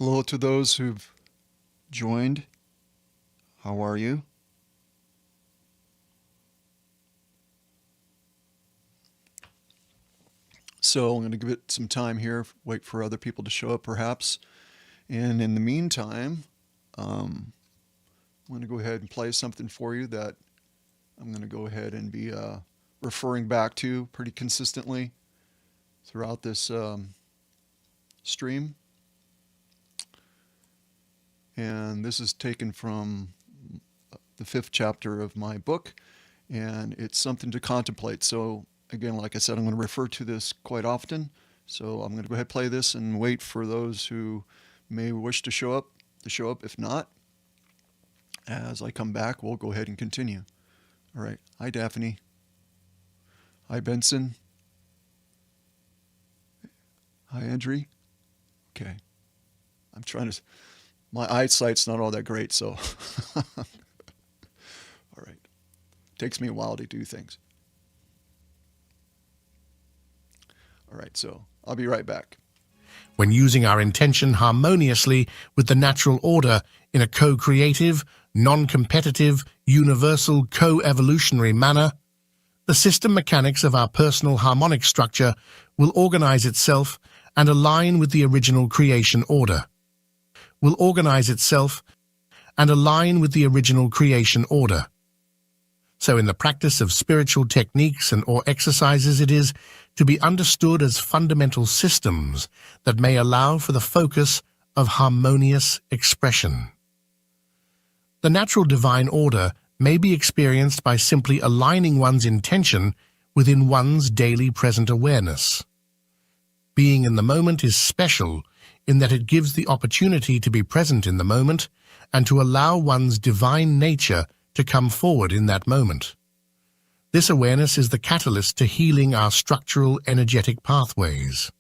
Hello to those who've joined. How are you? So I'm going to give it some time here, wait for other people to show up perhaps. And in the meantime, I'm going to go ahead and play something for you that I'm going to go ahead and be referring back to pretty consistently throughout this stream. And this is taken from the 5th chapter of my book, and it's something to contemplate. So again, like I said, I'm going to refer to this quite often. So I'm going to go ahead and play this and wait for those who may wish to show up. If not, as I come back, we'll go ahead and continue. All right. Hi, Daphne. Hi, Benson. Hi, Andrew. Okay. I'm trying to... My eyesight's not all that great, so... All right. Takes me a while to do things. All right, so I'll be right back. When using our intention harmoniously with the natural order in a co-creative, non-competitive, universal, co-evolutionary manner, the system mechanics of our personal harmonic structure will organize itself and align with the original creation order. Will organize itself and align with the original creation order. So in the practice of spiritual techniques and or exercises, it is to be understood as fundamental systems that may allow for the focus of harmonious expression. The natural divine order may be experienced by simply aligning one's intention within one's daily present awareness. Being in the moment is special in that it gives the opportunity to be present in the moment and to allow one's divine nature to come forward in that moment. This awareness is the catalyst to healing our structural energetic pathways.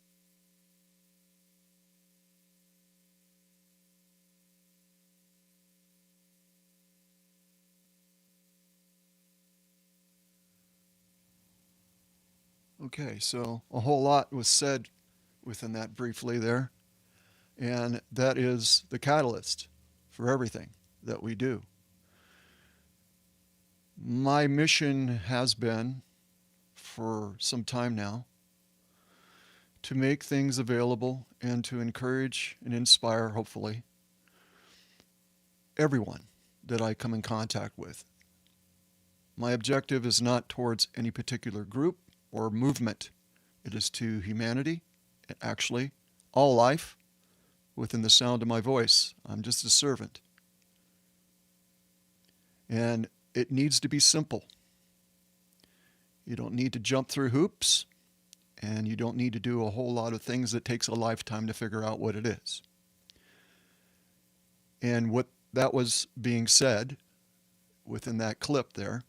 Okay, so a whole lot was said within that briefly there, and that is the catalyst for everything that we do. My mission has been, for some time now, to make things available and to encourage and inspire, hopefully, everyone that I come in contact with. My objective is not towards any particular group or movement. It is to humanity, actually, all life, within the sound of my voice. I'm just a servant. And it needs to be simple. You don't need to jump through hoops, and you don't need to do a whole lot of things that takes a lifetime to figure out what it is. And what that was being said within that clip there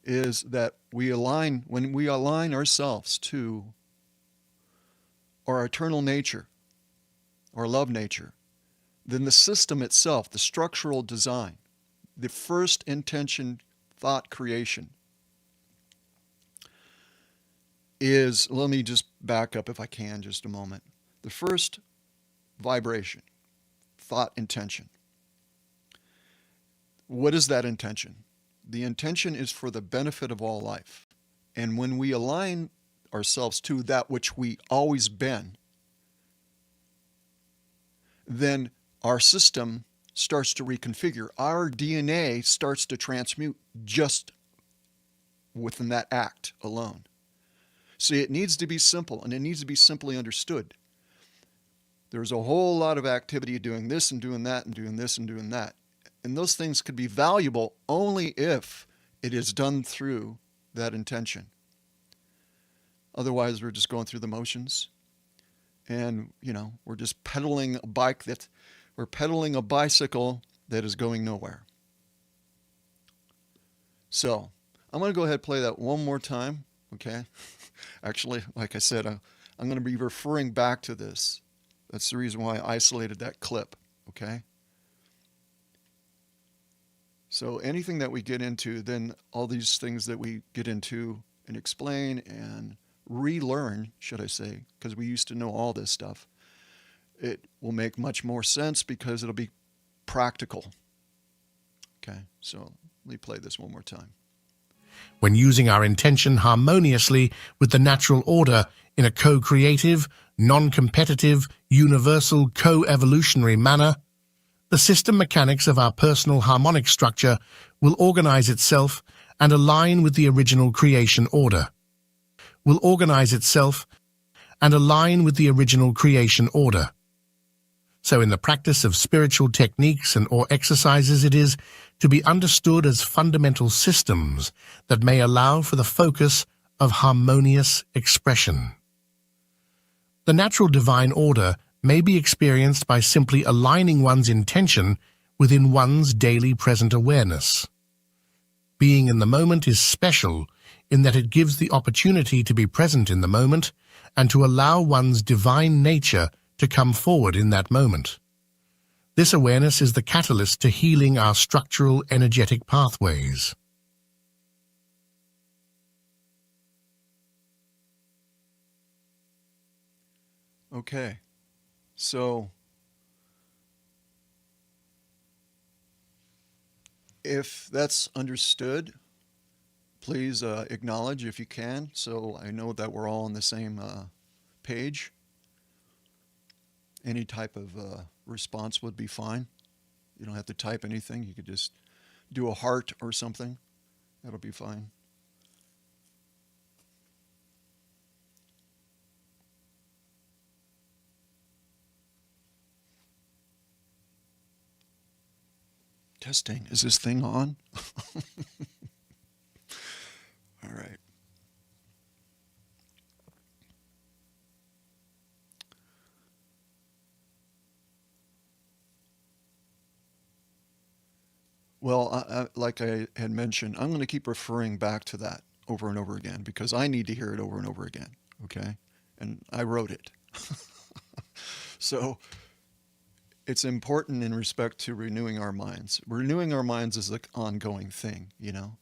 is that when we align ourselves to our eternal nature, our love nature, then the system itself, the structural design, the first intention thought creation is, let me just back up if I can just a moment. The first vibration, thought intention. What is that intention? The intention is for the benefit of all life. And when we align ourselves to that which we always been, then our system starts to reconfigure. Our DNA starts to transmute just within that act alone. See, it needs to be simple, and it needs to be simply understood. There's a whole lot of activity doing this and doing that and doing this and doing that. And those things could be valuable only if it is done through that intention. Otherwise, we're just going through the motions. And, we're just pedaling a bicycle that is going nowhere. So, I'm going to go ahead and play that one more time, okay? Actually, like I said, I'm going to be referring back to this. That's the reason why I isolated that clip, okay? So anything that we get into, then all these things that we get into and explain and relearn, should I say, because we used to know all this stuff, it will make much more sense because it'll be practical. Okay, so let me play this one more time. When using our intention harmoniously with the natural order in a co-creative, non-competitive, universal, co-evolutionary manner, the system mechanics of our personal harmonic structure will organize itself and align with the original creation order. Will organize itself and align with the original creation order. So in the practice of spiritual techniques and or exercises, it is to be understood as fundamental systems that may allow for the focus of harmonious expression. The natural divine order may be experienced by simply aligning one's intention within one's daily present awareness. Being in the moment is special in that it gives the opportunity to be present in the moment and to allow one's divine nature to come forward in that moment. This awareness is the catalyst to healing our structural energetic pathways. Okay, so if that's understood, please acknowledge if you can, so I know that we're all on the same page. Any type of response would be fine. You don't have to type anything. You could just do a heart or something. That'll be fine. Testing. Is this thing on? All right. Well, like I had mentioned, I'm going to keep referring back to that over and over again because I need to hear it over and over again. Okay. And I wrote it. So it's important in respect to renewing our minds. Renewing our minds is an ongoing thing, you know?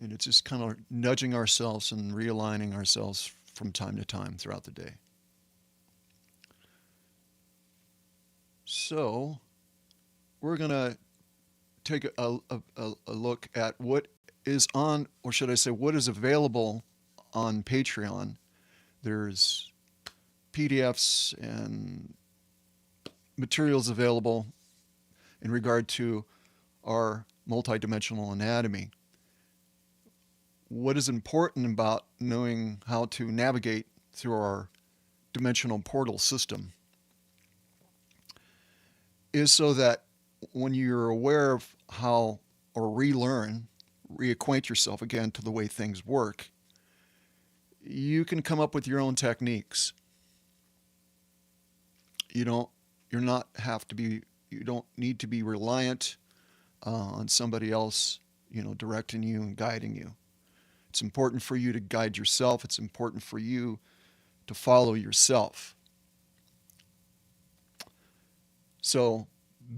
And it's just kind of nudging ourselves and realigning ourselves from time to time throughout the day. So we're going to take a look at what is on, or should I say, what is available on Patreon. There's PDFs and materials available in regard to our multidimensional anatomy. What is important about knowing how to navigate through our dimensional portal system is so that when you're aware of how, or relearn, reacquaint yourself again to the way things work, you can come up with your own techniques. You don't need to be reliant on somebody else, directing you and guiding you. It's important for you to guide yourself. It's important for you to follow yourself. So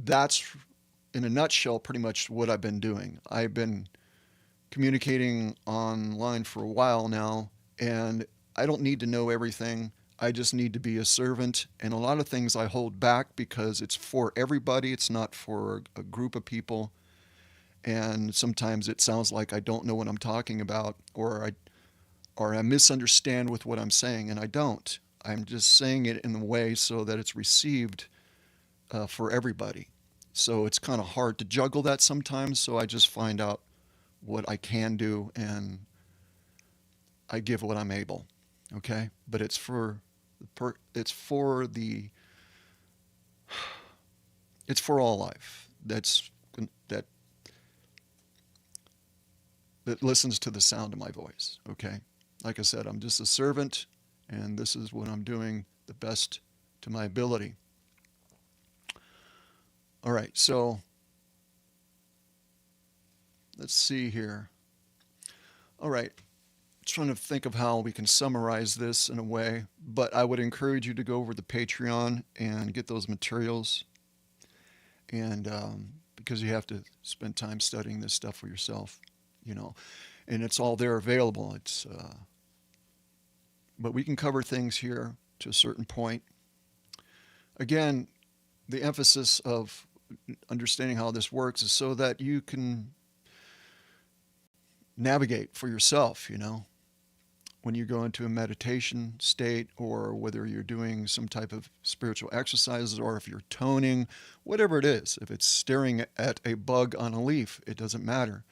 that's, in a nutshell, pretty much what I've been doing. I've been communicating online for a while now, and I don't need to know everything. I just need to be a servant. And a lot of things I hold back because it's for everybody. It's not for a group of people. And sometimes it sounds like I don't know what I'm talking about, or I misunderstand with what I'm saying, and I don't. I'm just saying it in a way so that it's received for everybody. So it's kind of hard to juggle that sometimes. So I just find out what I can do, and I give what I'm able. Okay, but it's for all life. That listens to the sound of my voice. Okay, like I said, I'm just a servant, and this is what I'm doing the best to my ability. All right, so let's see here. All right, trying to think of how we can summarize this in a way, but I would encourage you to go over to Patreon and get those materials, and because you have to spend time studying this stuff for yourself, and it's all there available. But we can cover things here to a certain point. Again, the emphasis of understanding how this works is so that you can navigate for yourself, when you go into a meditation state, or whether you're doing some type of spiritual exercises, or if you're toning, whatever it is. If it's staring at a bug on a leaf, it doesn't matter.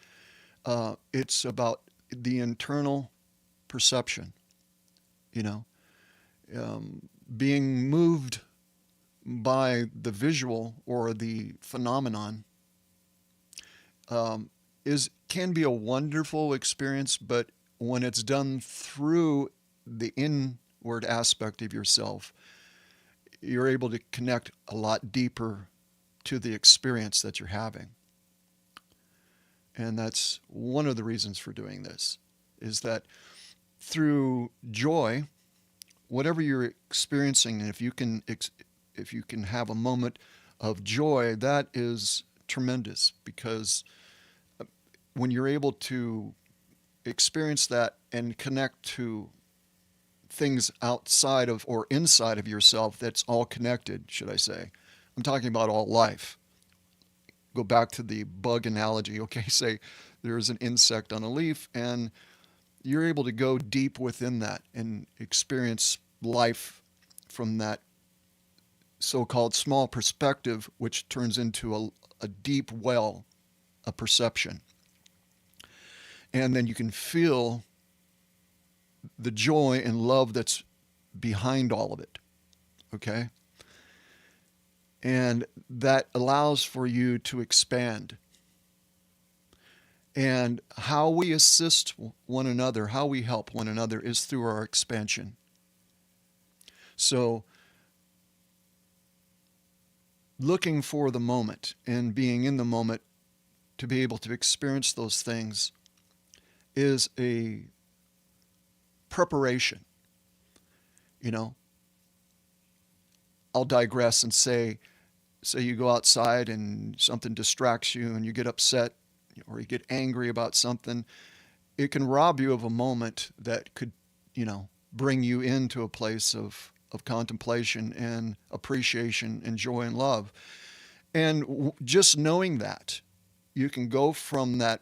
It's about the internal perception, you know, being moved by the visual or the phenomenon can be a wonderful experience, but when it's done through the inward aspect of yourself, you're able to connect a lot deeper to the experience that you're having. And that's one of the reasons for doing this, is that through joy, whatever you're experiencing, and if you can have a moment of joy, that is tremendous, because when you're able to experience that and connect to things outside of or inside of yourself, that's all connected, should I say. I'm talking about all life. Go back to the bug analogy. Okay, say there's an insect on a leaf, and you're able to go deep within that and experience life from that so-called small perspective, which turns into a deep well, a perception. And then you can feel the joy and love that's behind all of it. Okay? And that allows for you to expand. And how we assist one another, how we help one another, is through our expansion. So, looking for the moment and being in the moment to be able to experience those things is a preparation. I'll digress and say you go outside and something distracts you and you get upset or you get angry about something. It can rob you of a moment that could, bring you into a place of contemplation and appreciation and joy and love. And just knowing that, you can go from that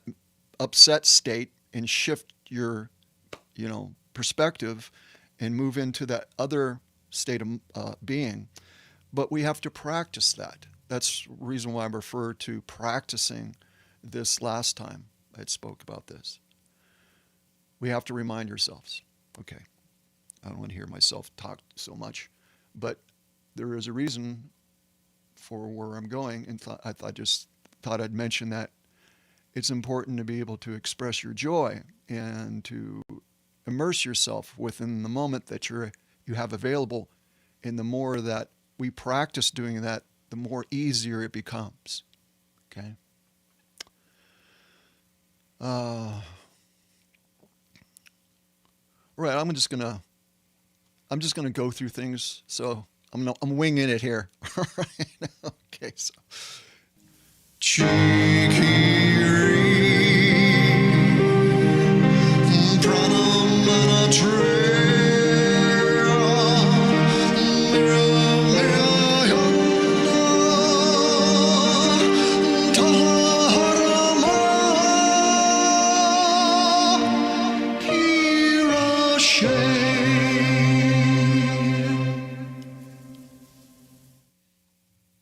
upset state and shift your, perspective and move into that other state of being. But we have to practice that. That's the reason why I referred to practicing this last time I spoke about this. We have to remind ourselves, okay, I don't want to hear myself talk so much, but there is a reason for where I'm going, and I just thought I'd mention that it's important to be able to express your joy and to immerse yourself within the moment that you have available. And the more that we practice doing that, the more easier it becomes. Okay. Right. I'm just gonna go through things. So I'm winging it here. All right. Okay. So.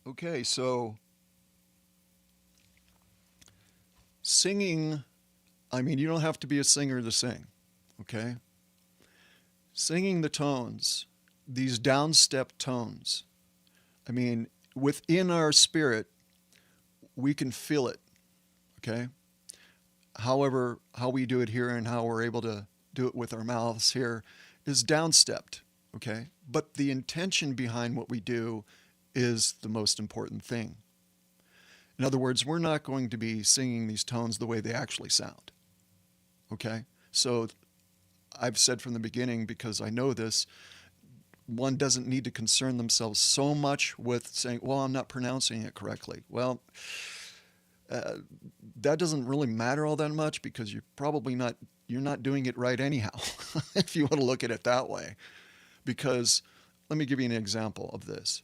Okay, so singing, you don't have to be a singer to sing, okay? Singing the tones, these downstep tones, within our spirit, we can feel it, okay? However, how we do it here and how we're able to do it with our mouths here is downstepped, okay? But the intention behind what we do is the most important thing. In other words, we're not going to be singing these tones the way they actually sound. Okay? So I've said from the beginning, because I know this, one doesn't need to concern themselves so much with saying, well, I'm not pronouncing it correctly. Well, that doesn't really matter all that much, because you're not doing it right anyhow, if you want to look at it that way. Because let me give you an example of this.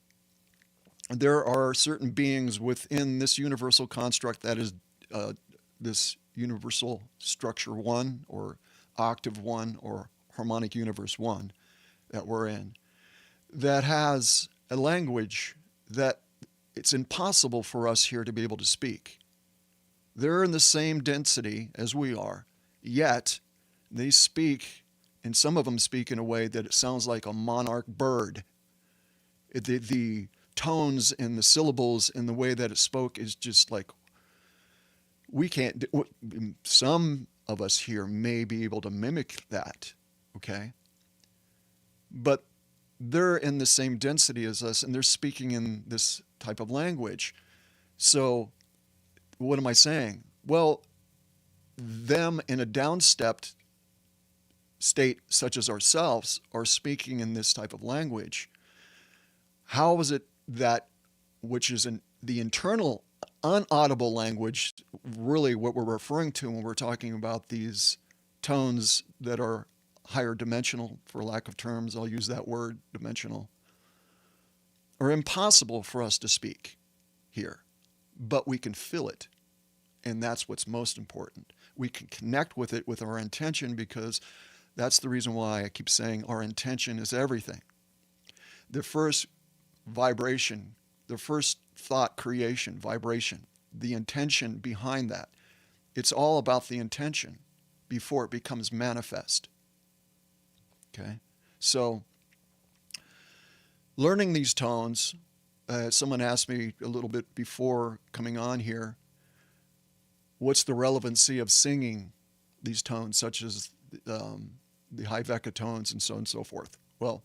There are certain beings within this universal construct that is this universal structure one, or octave one, or harmonic universe one that we're in, that has a language that it's impossible for us here to be able to speak. They're in the same density as we are, yet they speak, and some of them speak in a way that it sounds like a monarch bird. The tones and the syllables and the way that it spoke is just like, we can't, some of us here may be able to mimic that, okay? But they're in the same density as us, and they're speaking in this type of language. So what am I saying? Well, them in a downstepped state such as ourselves are speaking in this type of language. How is it that, which is the internal unaudible language, really what we're referring to when we're talking about these tones that are higher dimensional, for lack of terms, I'll use that word, dimensional, are impossible for us to speak here, but we can feel it. And that's what's most important. We can connect with it with our intention, because that's the reason why I keep saying our intention is everything. The first vibration, the first thought creation, vibration, the intention behind that, it's all about the intention before it becomes manifest. Okay? So, learning these tones, someone asked me a little bit before coming on here, what's the relevancy of singing these tones, such as the high Vecca tones and so on and so forth? Well,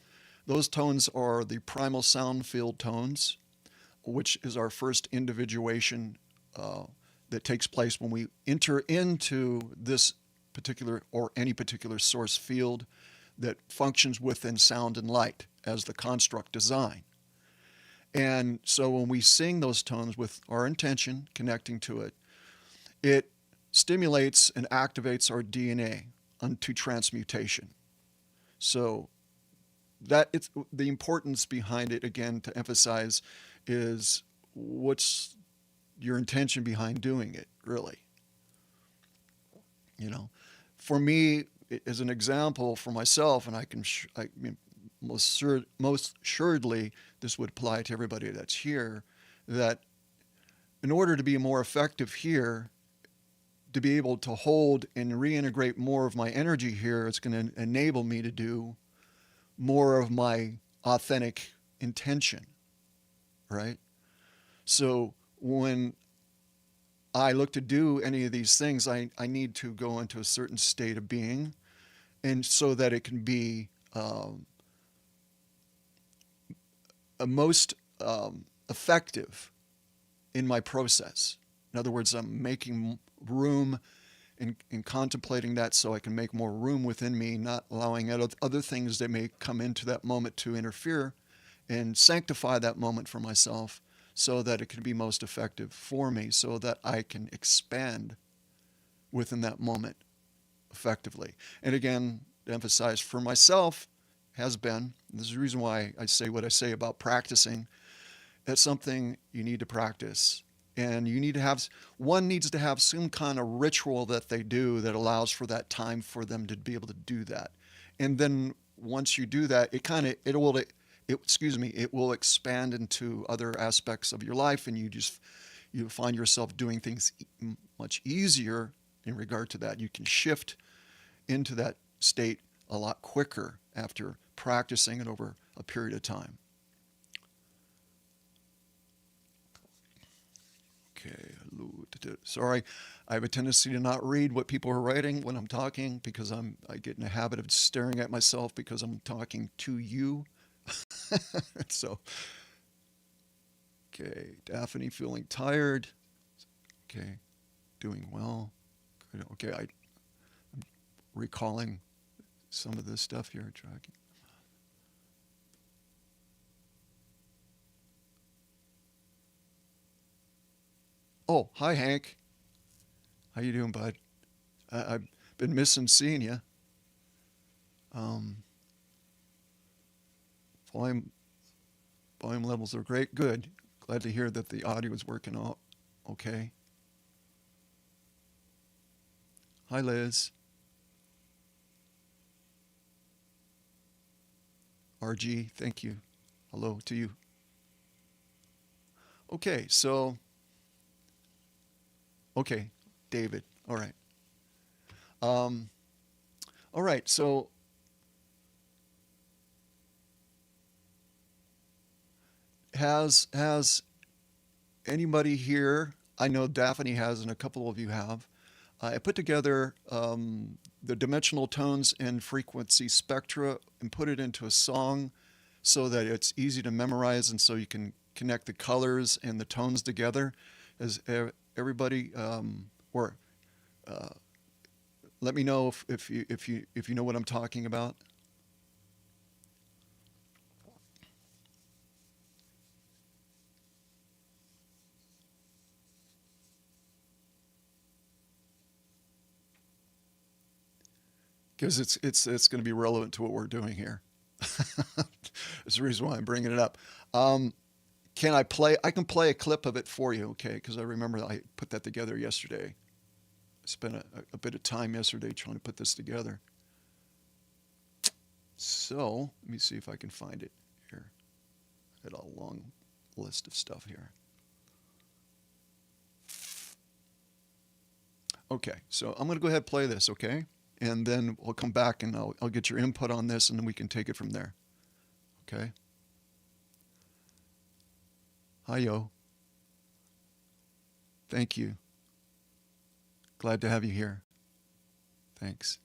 those tones are the primal sound field tones, which is our first individuation that takes place when we enter into this particular or any particular source field that functions within sound and light as the construct design. And so when we sing those tones with our intention connecting to it, it stimulates and activates our DNA unto transmutation. So that it's the importance behind it, again, to emphasize, is what's your intention behind doing it, really. You know, for me, as an example for myself, and I mean, most assuredly this would apply to everybody that's here, that in order to be more effective here, to be able to hold and reintegrate more of my energy here, it's going to enable me to do more of my authentic intention, right? So when I look to do any of these things, I need to go into a certain state of being, and so that it can be most effective in my process. In other words, I'm making room in contemplating that, so I can make more room within me, not allowing other things that may come into that moment to interfere, and sanctify that moment for myself so that it can be most effective for me, so that I can expand within that moment effectively. And again, to emphasize for myself has been, this is the reason why I say what I say about practicing, that's something you need to practice. And you need to have, one needs to have some kind of ritual that they do that allows for that time for them to be able to do that. And then once you do that, it will expand into other aspects of your life, and you find yourself doing things much easier in regard to that. You can shift into that state a lot quicker after practicing it over a period of time. Okay, sorry, I have a tendency to not read what people are writing when I'm talking, because I get in a habit of staring at myself because I'm talking to you. So, okay, Daphne feeling tired. Okay, doing well. Good. Okay, I'm recalling some of this stuff here. Tracking. Oh, hi Hank. How you doing, bud? I've been missing seeing you. Volume volume levels are great. Good. Glad to hear that the audio is working out okay. Hi, Liz. RG, thank you. Hello to you. Okay, so, okay, David. All right. Um, all right, so has anybody here? I know Daphne has, and a couple of you have. I put together the dimensional tones and frequency spectra and put it into a song so that it's easy to memorize and so you can connect the colors and the tones together. As everybody, or uh, let me know if you know what I'm talking about. Because it's going to be relevant to what we're doing here. That's the reason why I'm bringing it up. Um, can I play? I can play a clip of it for you, okay? Because I remember I put that together yesterday. I spent a bit of time yesterday trying to put this together. So let me see if I can find it here. I had a long list of stuff here. Okay, so I'm going to go ahead and play this, okay? And then we'll come back and I'll get your input on this and then we can take it from there, okay? Hi, yo. Thank you. Glad to have you here. Thanks.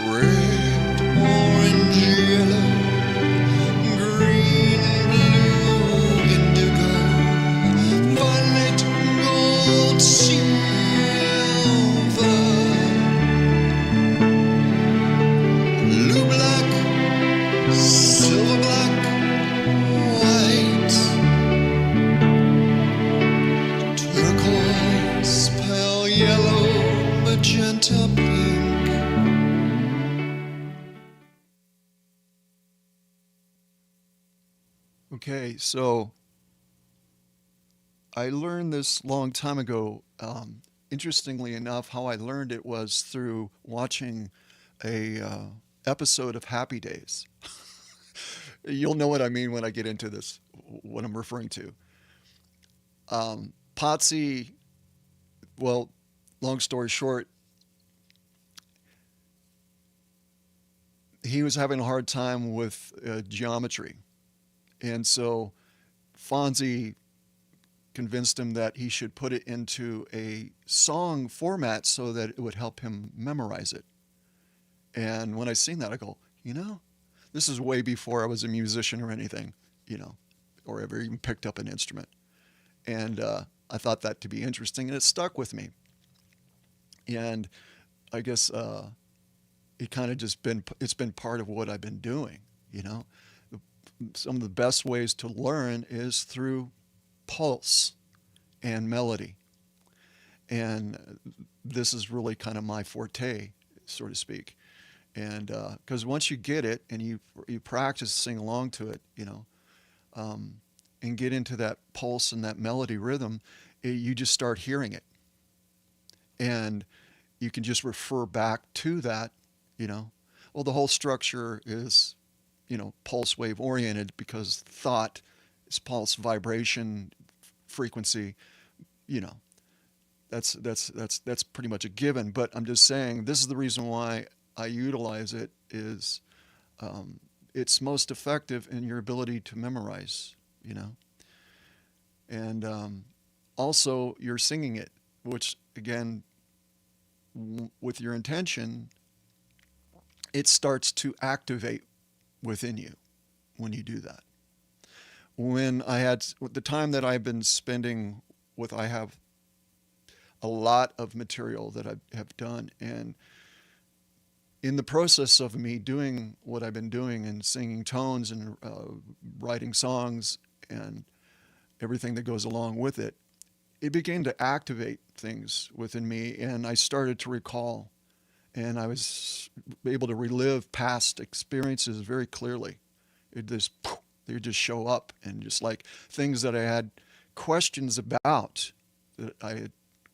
Red, orange, yellow, green, blue, indigo, violet, gold, silver, blue, black, silver, black, white, turquoise, pale yellow, magenta, pink. Okay, so I learned this long time ago. Interestingly enough, how I learned it was through watching a episode of Happy Days. You'll know what I mean when I get into this, what I'm referring to. Potsy, well, long story short, he was having a hard time with geometry. And so Fonzie convinced him that he should put it into a song format so that it would help him memorize it. And when I seen that, I go, this is way before I was a musician or anything, you know, or ever even picked up an instrument. And I thought that to be interesting, and it stuck with me. And I guess it kind of it's been part of what I've been doing, you know. Some of the best ways to learn is through pulse and melody. And this is really kind of my forte, so to speak. And because once you get it and you practice sing along to it, and get into that pulse and that melody rhythm, you just start hearing it, and you can just refer back to that. You know, well, the whole structure is, pulse wave oriented because thought is pulse vibration frequency. You know, that's pretty much a given. But I'm just saying this is the reason why I utilize it is it's most effective in your ability to memorize. You know, and also you're singing it, which again, with your intention, it starts to activate within you when you do that. When I had the time that I've been spending with, I have a lot of material that I have done, and in the process of me doing what I've been doing and singing tones and writing songs and everything that goes along with it, it began to activate things within me, and I started to recall, and I was able to relive past experiences very clearly. It just they just show up, and just like things that I had questions about that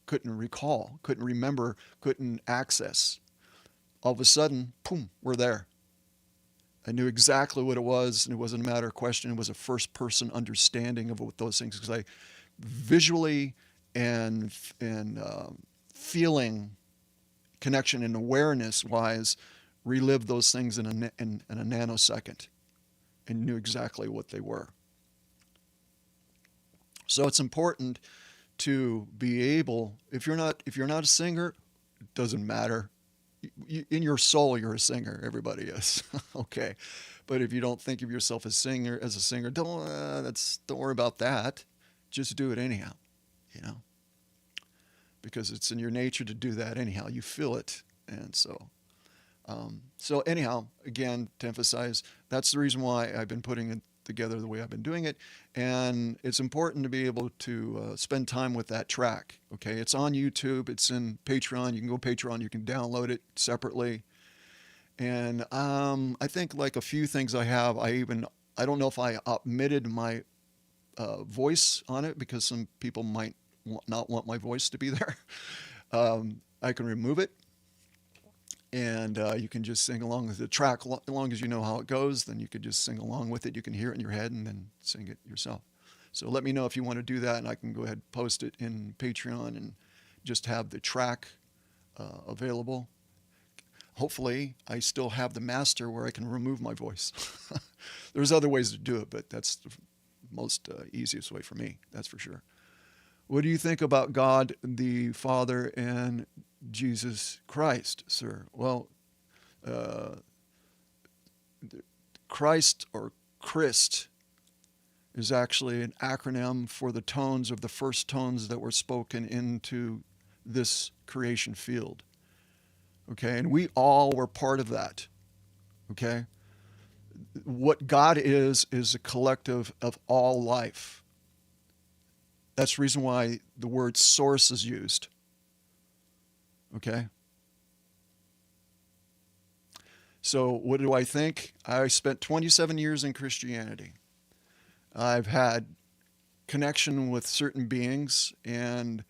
couldn't recall, couldn't remember, couldn't access. All of a sudden, boom, we're there. I knew exactly what it was, and it wasn't a matter of question. It was a first-person understanding of what those things, because I visually and feeling connection and awareness wise relived those things in a nanosecond and knew exactly what they were. So it's important to be able, if you're not a singer, it doesn't matter. In your soul, you're a singer. Everybody is. Okay, but if you don't think of yourself as a singer, don't worry about that. Just do it anyhow, you know, because it's in your nature to do that anyhow. You feel it, and so anyhow, again, to emphasize, that's the reason why I've been putting it together the way I've been doing it, and it's important to be able to spend time with that track. Okay, it's on YouTube, it's in Patreon. You can go Patreon, you can download it separately, and I think like a few things I have, I don't know if I omitted my voice on it because some people might not want my voice to be there. I can remove it, and you can just sing along with the track. As long as you know how it goes, then you could just sing along with it. You can hear it in your head and then sing it yourself. So let me know if you want to do that, and I can go ahead and post it in Patreon and just have the track available. Hopefully, I still have the master where I can remove my voice. There's other ways to do it, but that's the most easiest way for me, that's for sure. What do you think about God the Father and Jesus Christ, sir? Well, uh, Christ or Christ is actually an acronym for the tones of the first tones that were spoken into this creation field. Okay, and we all were part of that. Okay, what God is a collective of all life. That's the reason why the word source is used. Okay? So, what do I think? I spent 27 years in Christianity. I've had connection with certain beings and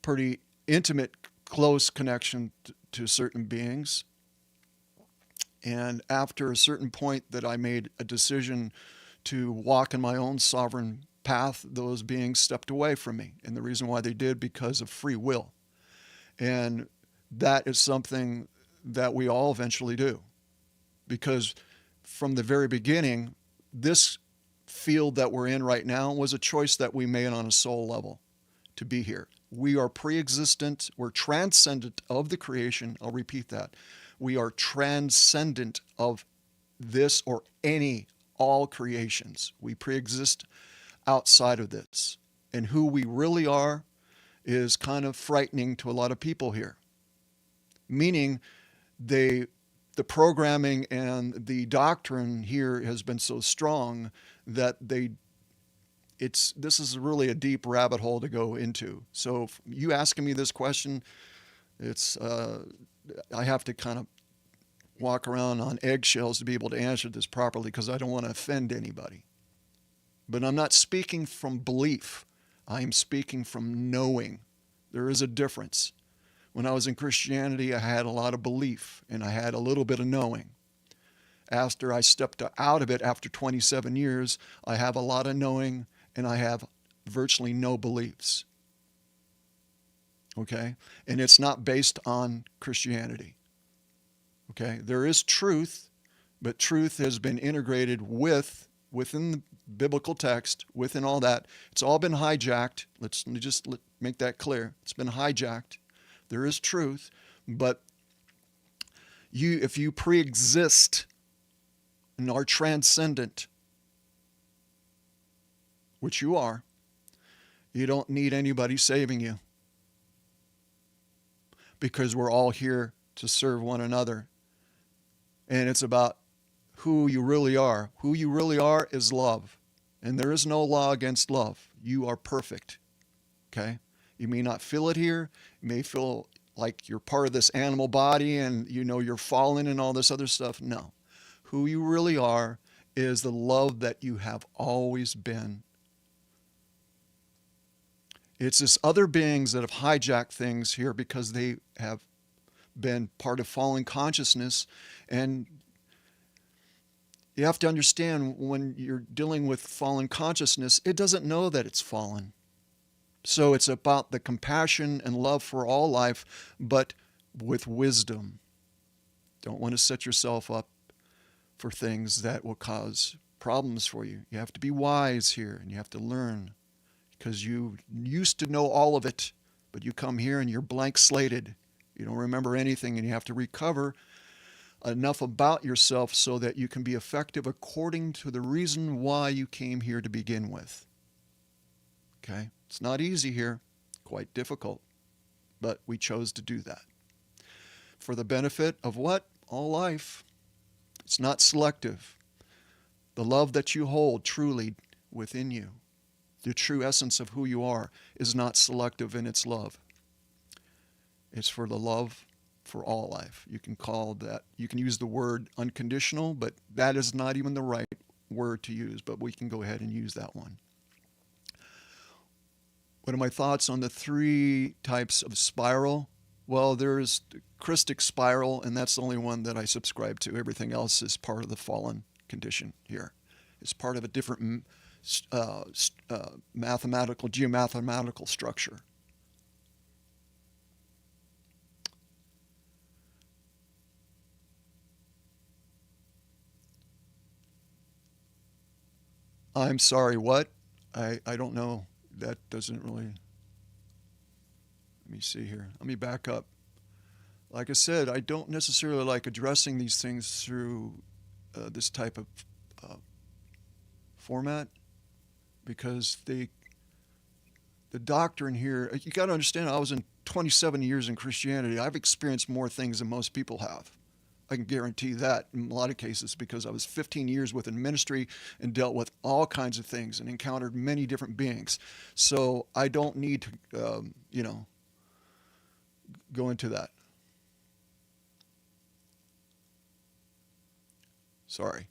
pretty intimate, close connection to certain beings. And after a certain point that I made a decision to walk in my own sovereign path, those beings stepped away from me. And the reason why they did, because of free will. And that is something that we all eventually do. Because from the very beginning, this field that we're in right now was a choice that we made on a soul level to be here. We are pre-existent, we're transcendent of the creation. I'll repeat that. We are transcendent of this or all creations. We pre-exist outside of this. And who we really are is kind of frightening to a lot of people here. Meaning the programming and the doctrine here has been so strong that this is really a deep rabbit hole to go into. So you asking me this question, it's I have to kind of walk around on eggshells to be able to answer this properly, because I don't want to offend anybody. But I'm not speaking from belief. I am speaking from knowing. There is a difference. When I was in Christianity, I had a lot of belief and I had a little bit of knowing. After I stepped out of it after 27 years, I have a lot of knowing and I have virtually no beliefs. Okay? And it's not based on Christianity. Okay? There is truth, but truth has been integrated within the biblical text, within all that. It's all been hijacked. Let's just make that clear. It's been hijacked. There is truth, but If you pre-exist and are transcendent, which you are, you don't need anybody saving you, because we're all here to serve one another. And it's about who you really are. Who you really are is love. And there is no law against love. You are perfect. Okay? You may not feel it here. You may feel like you're part of this animal body and you're fallen and all this other stuff. No. Who you really are is the love that you have always been. It's this other beings that have hijacked things here because they have been part of fallen consciousness. And you have to understand, when you're dealing with fallen consciousness, it doesn't know that it's fallen. So it's about the compassion and love for all life, but with wisdom. Don't want to set yourself up for things that will cause problems for you. You have to be wise here, and you have to learn, because you used to know all of it, but you come here and you're blank slated. You don't remember anything, and you have to recover enough about yourself so that you can be effective according to the reason why you came here to begin with. Okay? It's not easy here, quite difficult, but we chose to do that. For the benefit of what? All life. It's not selective. The love that you hold truly within you, the true essence of who you are, is not selective in its love. It's for the love for all life. You can use the word unconditional, but that is not even the right word to use, but we can go ahead and use that one. What are my thoughts on the 3 types of spiral? Well, there's the Christic spiral, and that's the only one that I subscribe to. Everything else is part of the fallen condition here. It's part of a different geomathematical structure. I'm sorry, what? I don't know. That doesn't really... Let me see here. Let me back up. Like I said, I don't necessarily like addressing these things through this type of format, because the doctrine here, you got to understand, I was in 27 years in Christianity. I've experienced more things than most people have. I can guarantee that in a lot of cases, because I was 15 years within ministry and dealt with all kinds of things and encountered many different beings. So I don't need to, go into that. Sorry.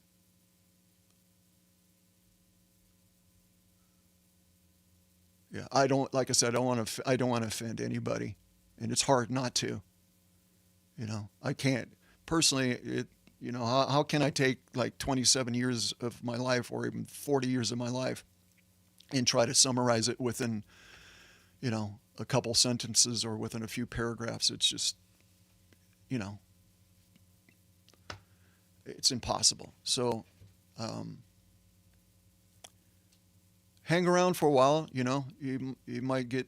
Yeah, like I said, I don't want to offend anybody, and it's hard not to. I can't personally. How can I take like 27 years of my life, or even 40 years of my life, and try to summarize it within, a couple sentences or within a few paragraphs? It's just, it's impossible. So, hang around for a while. You might get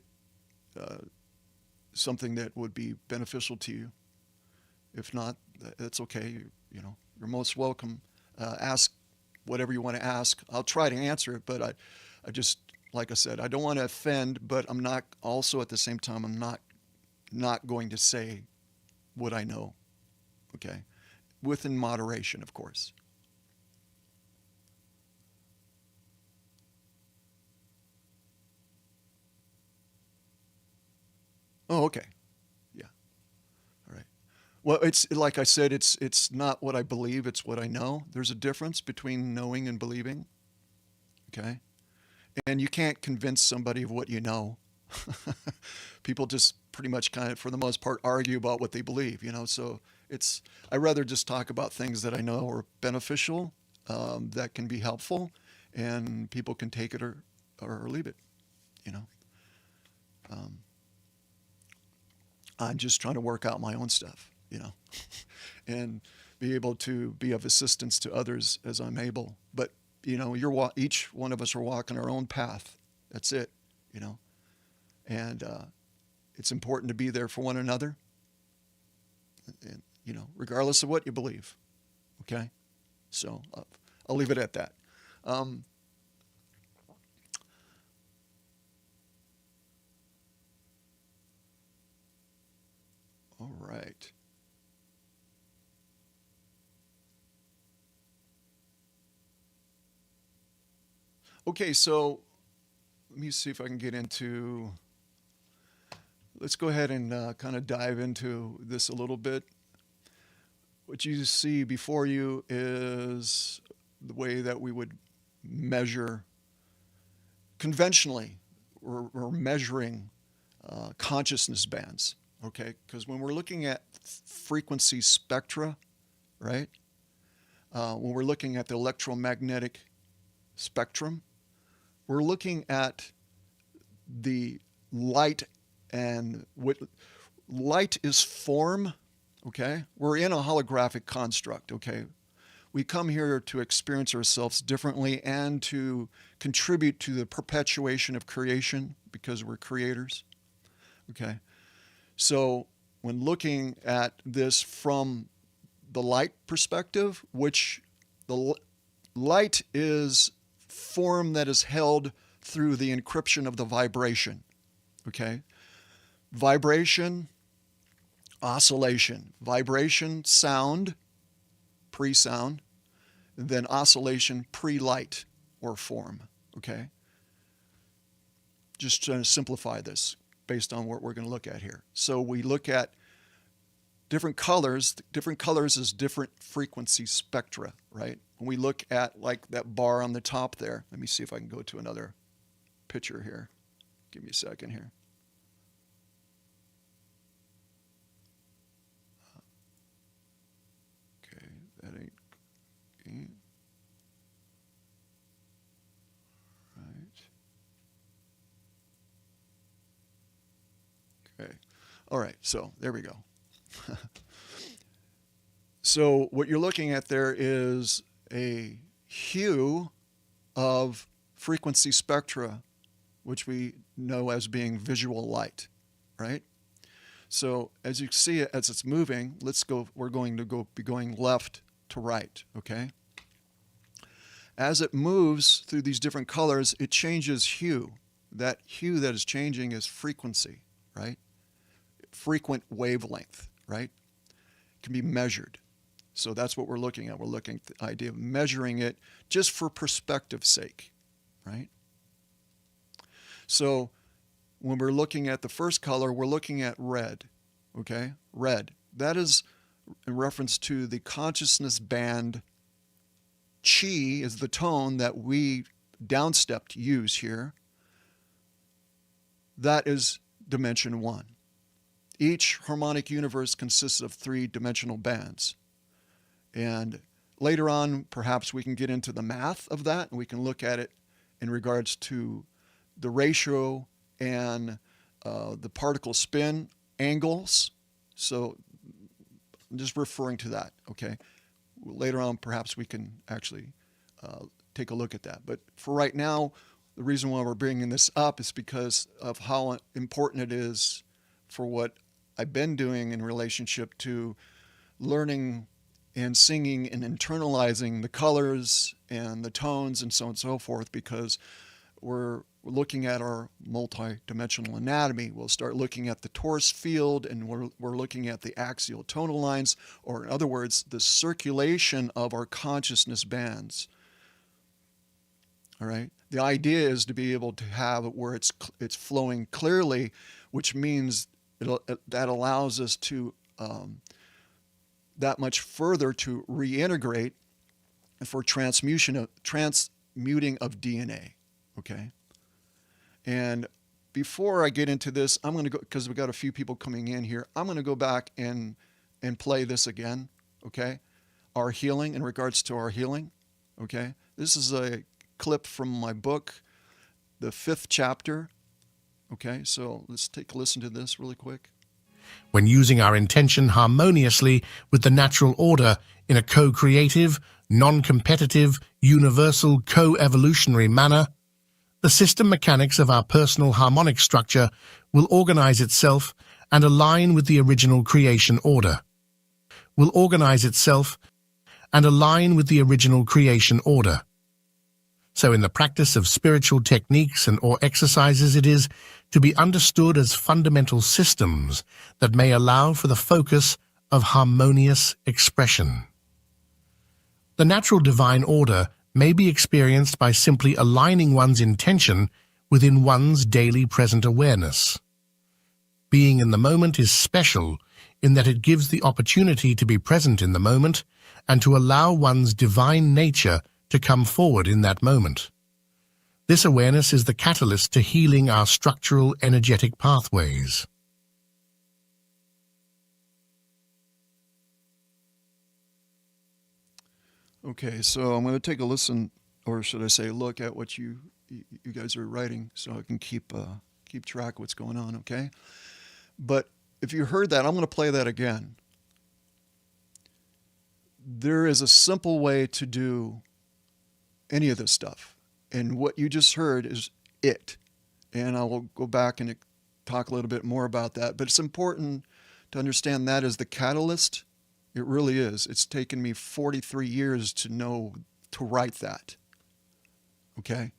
something that would be beneficial to you. If not, that's okay. You're most welcome. Ask whatever you want to ask. I'll try to answer it, but I just, like I said, I don't want to offend, but I'm not also at the same time, I'm not going to say what I know. Okay. Within moderation, of course. Oh, okay. Yeah. All right. Well, it's like I said, it's not what I believe, it's what I know. There's a difference between knowing and believing. Okay? And you can't convince somebody of what you know. People just pretty much kind of, for the most part, argue about what they believe, So I rather just talk about things that I know are beneficial, that can be helpful, and people can take it or leave it, you know. Um, I'm just trying to work out my own stuff, and be able to be of assistance to others as I'm able. But, each one of us are walking our own path. That's it, and it's important to be there for one another. And regardless of what you believe. Okay? So I'll leave it at that. All right. Okay, so let me see if I can get into. Let's go ahead and kind of dive into this a little bit. What you see before you is the way that we would measure conventionally. We're measuring consciousness bands, okay? Because when we're looking at frequency spectra, right? When we're looking at the electromagnetic spectrum, we're looking at the light, and what light is form, okay? We're in a holographic construct, okay? We come here to experience ourselves differently and to contribute to the perpetuation of creation because we're creators, okay? So when looking at this from the light perspective, which the light is form that is held through the encryption of the vibration, okay? Vibration, oscillation. Vibration, sound, pre-sound, and then oscillation, pre-light or form, okay? Just trying to simplify this based on what we're going to look at here. So we look at different colors. Different colors is different frequency spectra, right? When we look at like that bar on the top there, let me see if I can go to another picture here. Give me a second here. Okay, that ain't. Right. Okay. All right, so there we go. So what you're looking at there is a hue of frequency spectra, which we know as being visual light, right? So as you see it, as it's moving, we're going to be going left to right, okay? As it moves through these different colors, it changes hue. That hue that is changing is frequency, right? Frequent wavelength, right? It can be measured. So that's what we're looking at. We're looking at the idea of measuring it just for perspective's sake, right? So when we're looking at the first color, we're looking at red, okay? Red. That is in reference to the consciousness band. Chi is the tone that we downstepped use here. That is dimension 1. Each harmonic universe consists of 3-dimensional bands. And later on, perhaps we can get into the math of that, and we can look at it in regards to the ratio and the particle spin angles. So I'm just referring to that, okay? Later on, perhaps we can actually take a look at that. But for right now, the reason why we're bringing this up is because of how important it is for what I've been doing in relationship to learning and singing and internalizing the colors and the tones and so on and so forth, because we're looking at our multidimensional anatomy. We'll start looking at the torus field, and we're looking at the axial tonal lines, or in other words, the circulation of our consciousness bands. All right. The idea is to be able to have it where it's flowing clearly, which means that allows us to that much further to reintegrate for transmuting of DNA. Okay. And before I get into this, I'm going to go, because we've got a few people coming in here, I'm going to go back and play this again. Okay. Our healing, in regards to our healing. Okay. This is a clip from my book, the 5th chapter. Okay. So let's take a listen to this really quick. When using our intention harmoniously with the natural order in a co-creative, non-competitive, universal, co-evolutionary manner, the system mechanics of our personal harmonic structure will organize itself and align with the original creation order. will organize itself and align with the original creation order. So in the practice of spiritual techniques or exercises, it is to be understood as fundamental systems that may allow for the focus of harmonious expression. The natural divine order may be experienced by simply aligning one's intention within one's daily present awareness. Being in the moment is special in that it gives the opportunity to be present in the moment and to allow one's divine nature to come forward in that moment. This awareness is the catalyst to healing our structural energetic pathways. Okay, so I'm going to take a listen, or should I say look at what you guys are writing so I can keep track of what's going on, okay? But if you heard that, I'm going to play that again. There is a simple way to do any of this stuff. And what you just heard is it. And I will go back and talk a little bit more about that. But it's important to understand that as the catalyst. It really is. It's taken me 43 years to write that. Okay?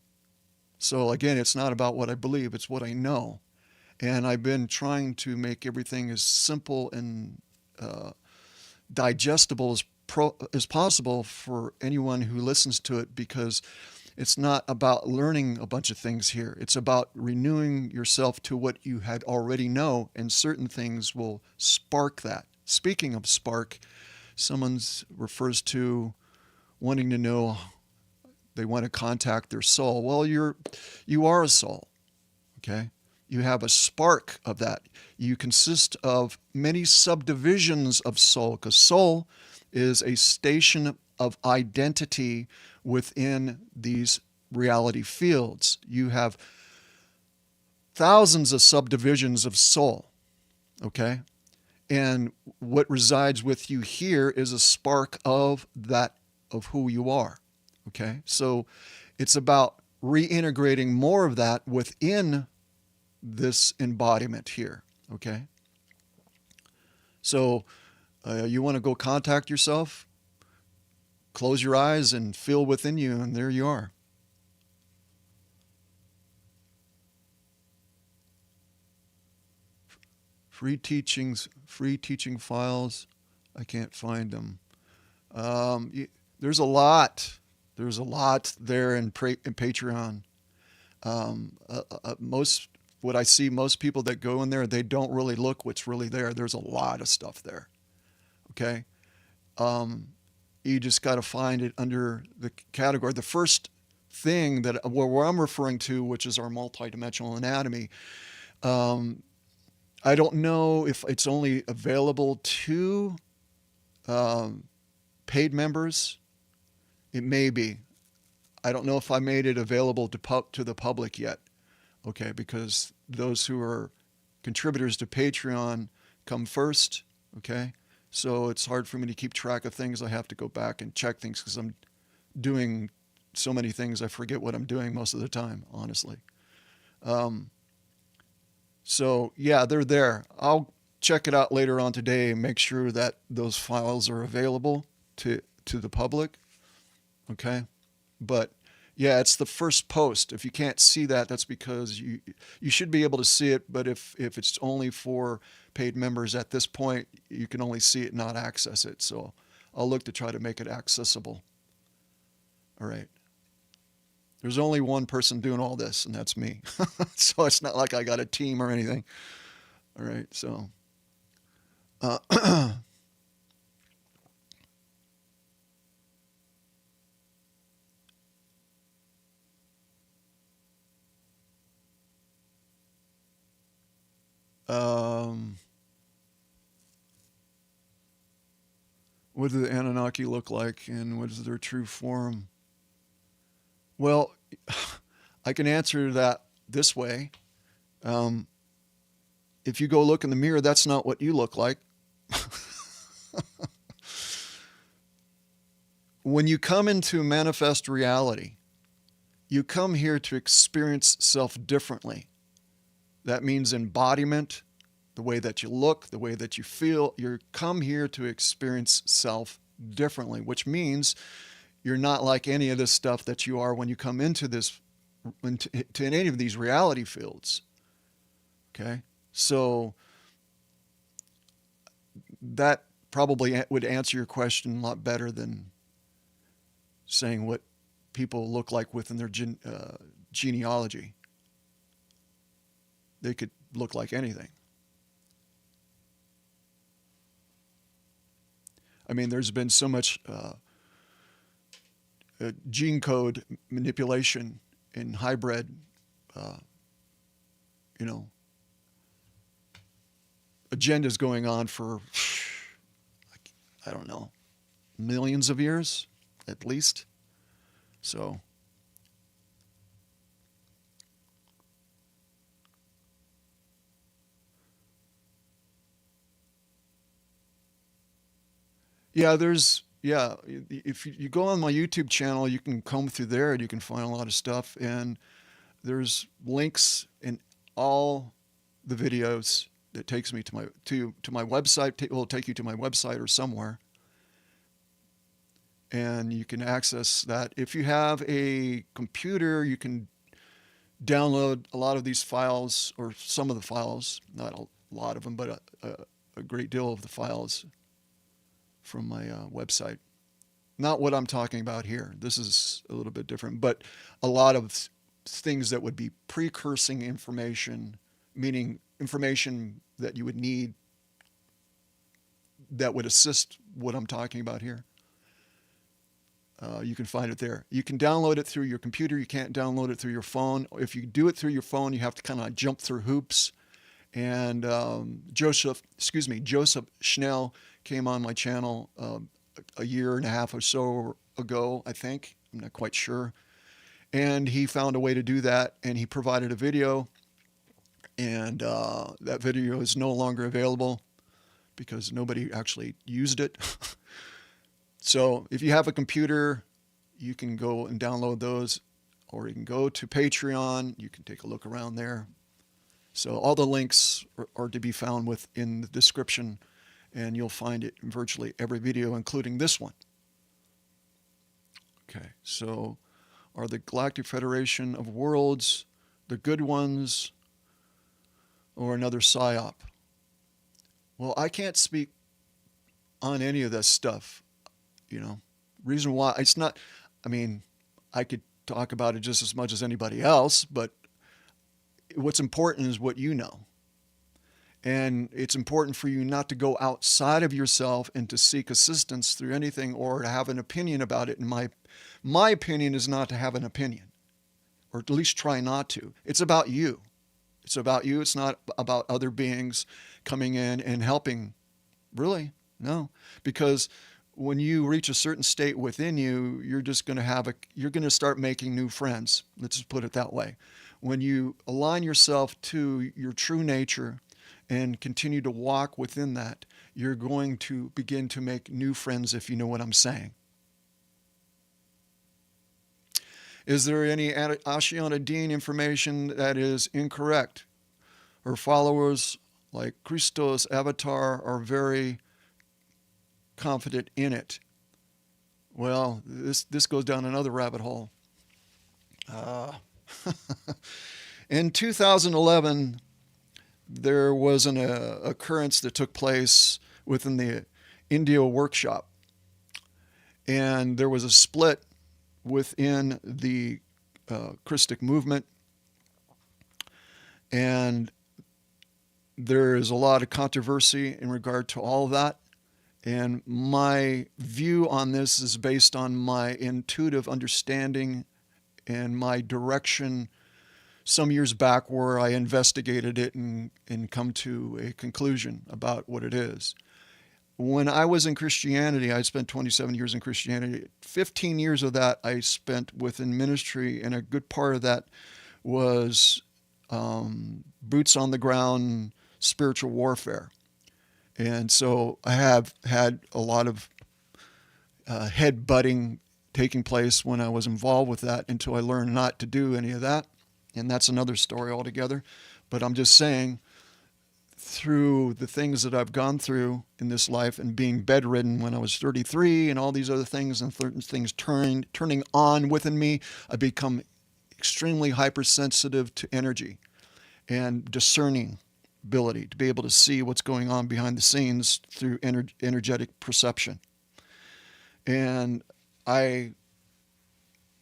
So again, it's not about what I believe, it's what I know. And I've been trying to make everything as simple and digestible as possible for anyone who listens to it, because it's not about learning a bunch of things here. It's about renewing yourself to what you had already know, and certain things will spark that. Speaking of spark, someone refers to wanting to know, they want to contact their soul. Well, you are a soul, okay? You have a spark of that. You consist of many subdivisions of soul, because soul is a station of identity within these reality fields. You have thousands of subdivisions of soul, okay? And what resides with you here is a spark of that, of who you are, okay? So it's about reintegrating more of that within this embodiment here, okay? So you want to go contact yourself, close your eyes and feel within you, and there you are. Free teaching files, I can't find them. There's a lot there in Patreon. What I see, most people that go in there, they don't really look what's really there. There's a lot of stuff there. Okay? You just got to find it under the category. The first thing that where I'm referring to, which is our multidimensional anatomy, I don't know if it's only available to paid members. It may be. I don't know if I made it available to the public yet. Okay, because those who are contributors to Patreon come first. Okay, so it's hard for me to keep track of things. I have to go back and check things because I'm doing so many things. I forget what I'm doing most of the time, honestly. So yeah, they're there. I'll check it out later on today and make sure that those files are available to the public. Okay, but yeah, it's the first post. If you can't see that, that's because you should be able to see it. But if it's only for paid members at this point, you can only see it, not access it. So I'll look to try to make it accessible. All right. There's only one person doing all this, and that's me. So it's not like I got a team or anything. All right. So. What do the Anunnaki look like, and what is their true form? Well, I can answer that this way. If you go look in the mirror, that's not what you look like. When you come into manifest reality, you come here to experience self differently. That means embodiment, the way that you look, the way that you feel. You come here to experience self differently, which means you're not like any of this stuff that you are when you come into to any of these reality fields. Okay? So that probably would answer your question a lot better than saying what people look like within their genealogy. They could look like anything. I mean, there's been so much gene code manipulation and hybrid, uh, you know, agendas going on for, I don't know, millions of years at least. So, if you go on my YouTube channel, you can comb through there and you can find a lot of stuff. And there's links in all the videos that takes me to my website. Will take you to my website or somewhere, and you can access that. If you have a computer, you can download a lot of these files, or some of the files, not a lot of them, but a great deal of the files from my website. Not what I'm talking about here. This is a little bit different, but a lot of things that would be precursing information, meaning information that you would need that would assist what I'm talking about here. You can find it there. You can download it through your computer. You can't download it through your phone. If you do it through your phone, you have to kind of jump through hoops. And Joseph Schnell came on my channel a year and a half or so ago, I think. I'm not quite sure. And he found a way to do that, and he provided a video. And that video is no longer available because nobody actually used it. So if you have a computer, you can go and download those, or you can go to Patreon. You can take a look around there. So all the links are to be found within the description, and you'll find it in virtually every video, including this one. Okay, so are the Galactic Federation of Worlds the good ones or another psyop? Well, I can't speak on any of this stuff. Reason why it's not, I mean, I could talk about it just as much as anybody else, but what's important is what you know. And it's important for you not to go outside of yourself and to seek assistance through anything or to have an opinion about it. And my opinion is not to have an opinion, or at least try not to. It's about you. It's about you. It's not about other beings coming in and helping. Really? No. Because when you reach a certain state within you, you're just going to you're going to start making new friends. Let's just put it that way. When you align yourself to your true nature and continue to walk within that, you're going to begin to make new friends, if you know what I'm saying. Is there any Ashiana Dean information that is incorrect? Her followers, like Christos Avatar, are very confident in it. Well, this goes down another rabbit hole. In 2011, there was an occurrence that took place within the Indio workshop, and there was a split within the Christic movement, and there is a lot of controversy in regard to all of that. And my view on this is based on my intuitive understanding and my direction some years back, where I investigated it and come to a conclusion about what it is. When I was in Christianity, I spent 27 years in Christianity. 15 years of that I spent within ministry, and a good part of that was boots on the ground spiritual warfare. And so I have had a lot of head butting taking place when I was involved with that, until I learned not to do any of that. And that's another story altogether. But I'm just saying, through the things that I've gone through in this life and being bedridden when I was 33 and all these other things and certain things turning on within me, I become extremely hypersensitive to energy and discerning ability to be able to see what's going on behind the scenes through energetic perception. And I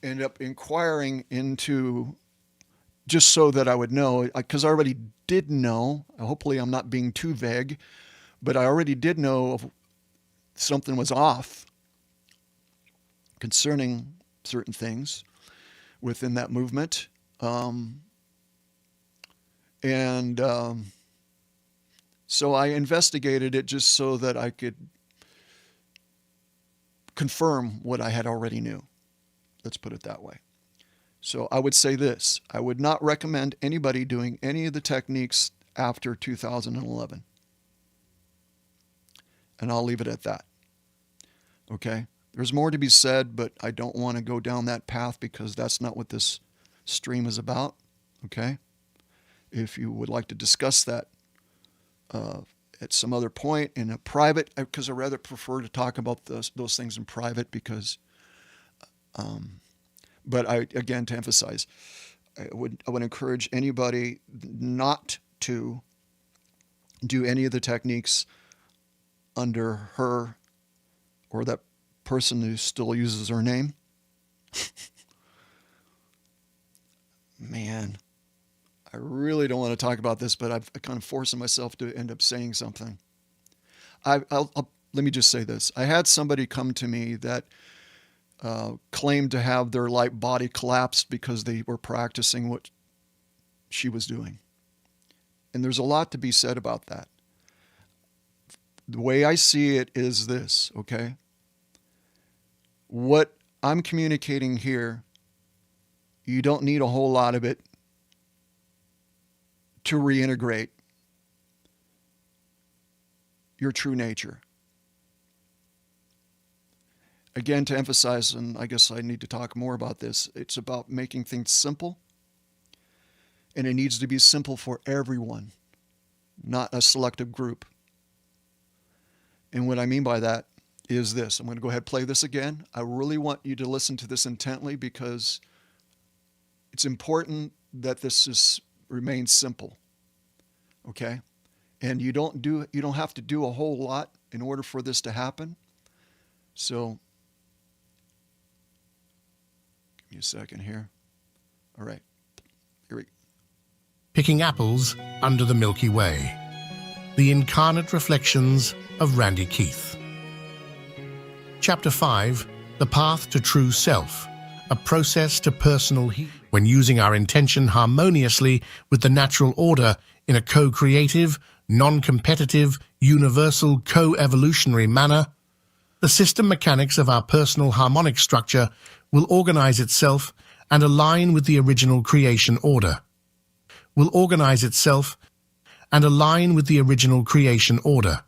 end up inquiring into, just so that I would know, because I already did know, hopefully I'm not being too vague, but I already did know if something was off concerning certain things within that movement. So I investigated it just so that I could confirm what I had already knew. Let's put it that way. So I would say this: I would not recommend anybody doing any of the techniques after 2011. And I'll leave it at that. Okay? There's more to be said, but I don't want to go down that path because that's not what this stream is about. Okay? If you would like to discuss that at some other point in a private, because I rather prefer to talk about those things in private because but again, to emphasize, I would encourage anybody not to do any of the techniques under her or that person who still uses her name. Man, I really don't want to talk about this, but I've kind of forcing myself to end up saying something. Let me just say this. I had somebody come to me that claimed to have their light body collapsed because they were practicing what she was doing. And there's a lot to be said about that. The way I see it is this, okay? What I'm communicating here, you don't need a whole lot of it to reintegrate your true nature. Again, to emphasize, and I guess I need to talk more about this, it's about making things simple. And it needs to be simple for everyone, not a selective group. And what I mean by that is this. I'm going to go ahead and play this again. I really want you to listen to this intently because it's important that this remains simple. Okay? And you don't have to do a whole lot in order for this to happen. So give me a second here. All right. Here we go. Picking Apples Under the Milky Way. The Incarnate Reflections of Randy Keith. Chapter 5, The Path to True Self, a process to personal healing. When using our intention harmoniously with the natural order in a co-creative, non-competitive, universal, co-evolutionary manner, the system mechanics of our personal harmonic structure will organize itself and align with the original creation order. Will organize itself and align with the original creation order.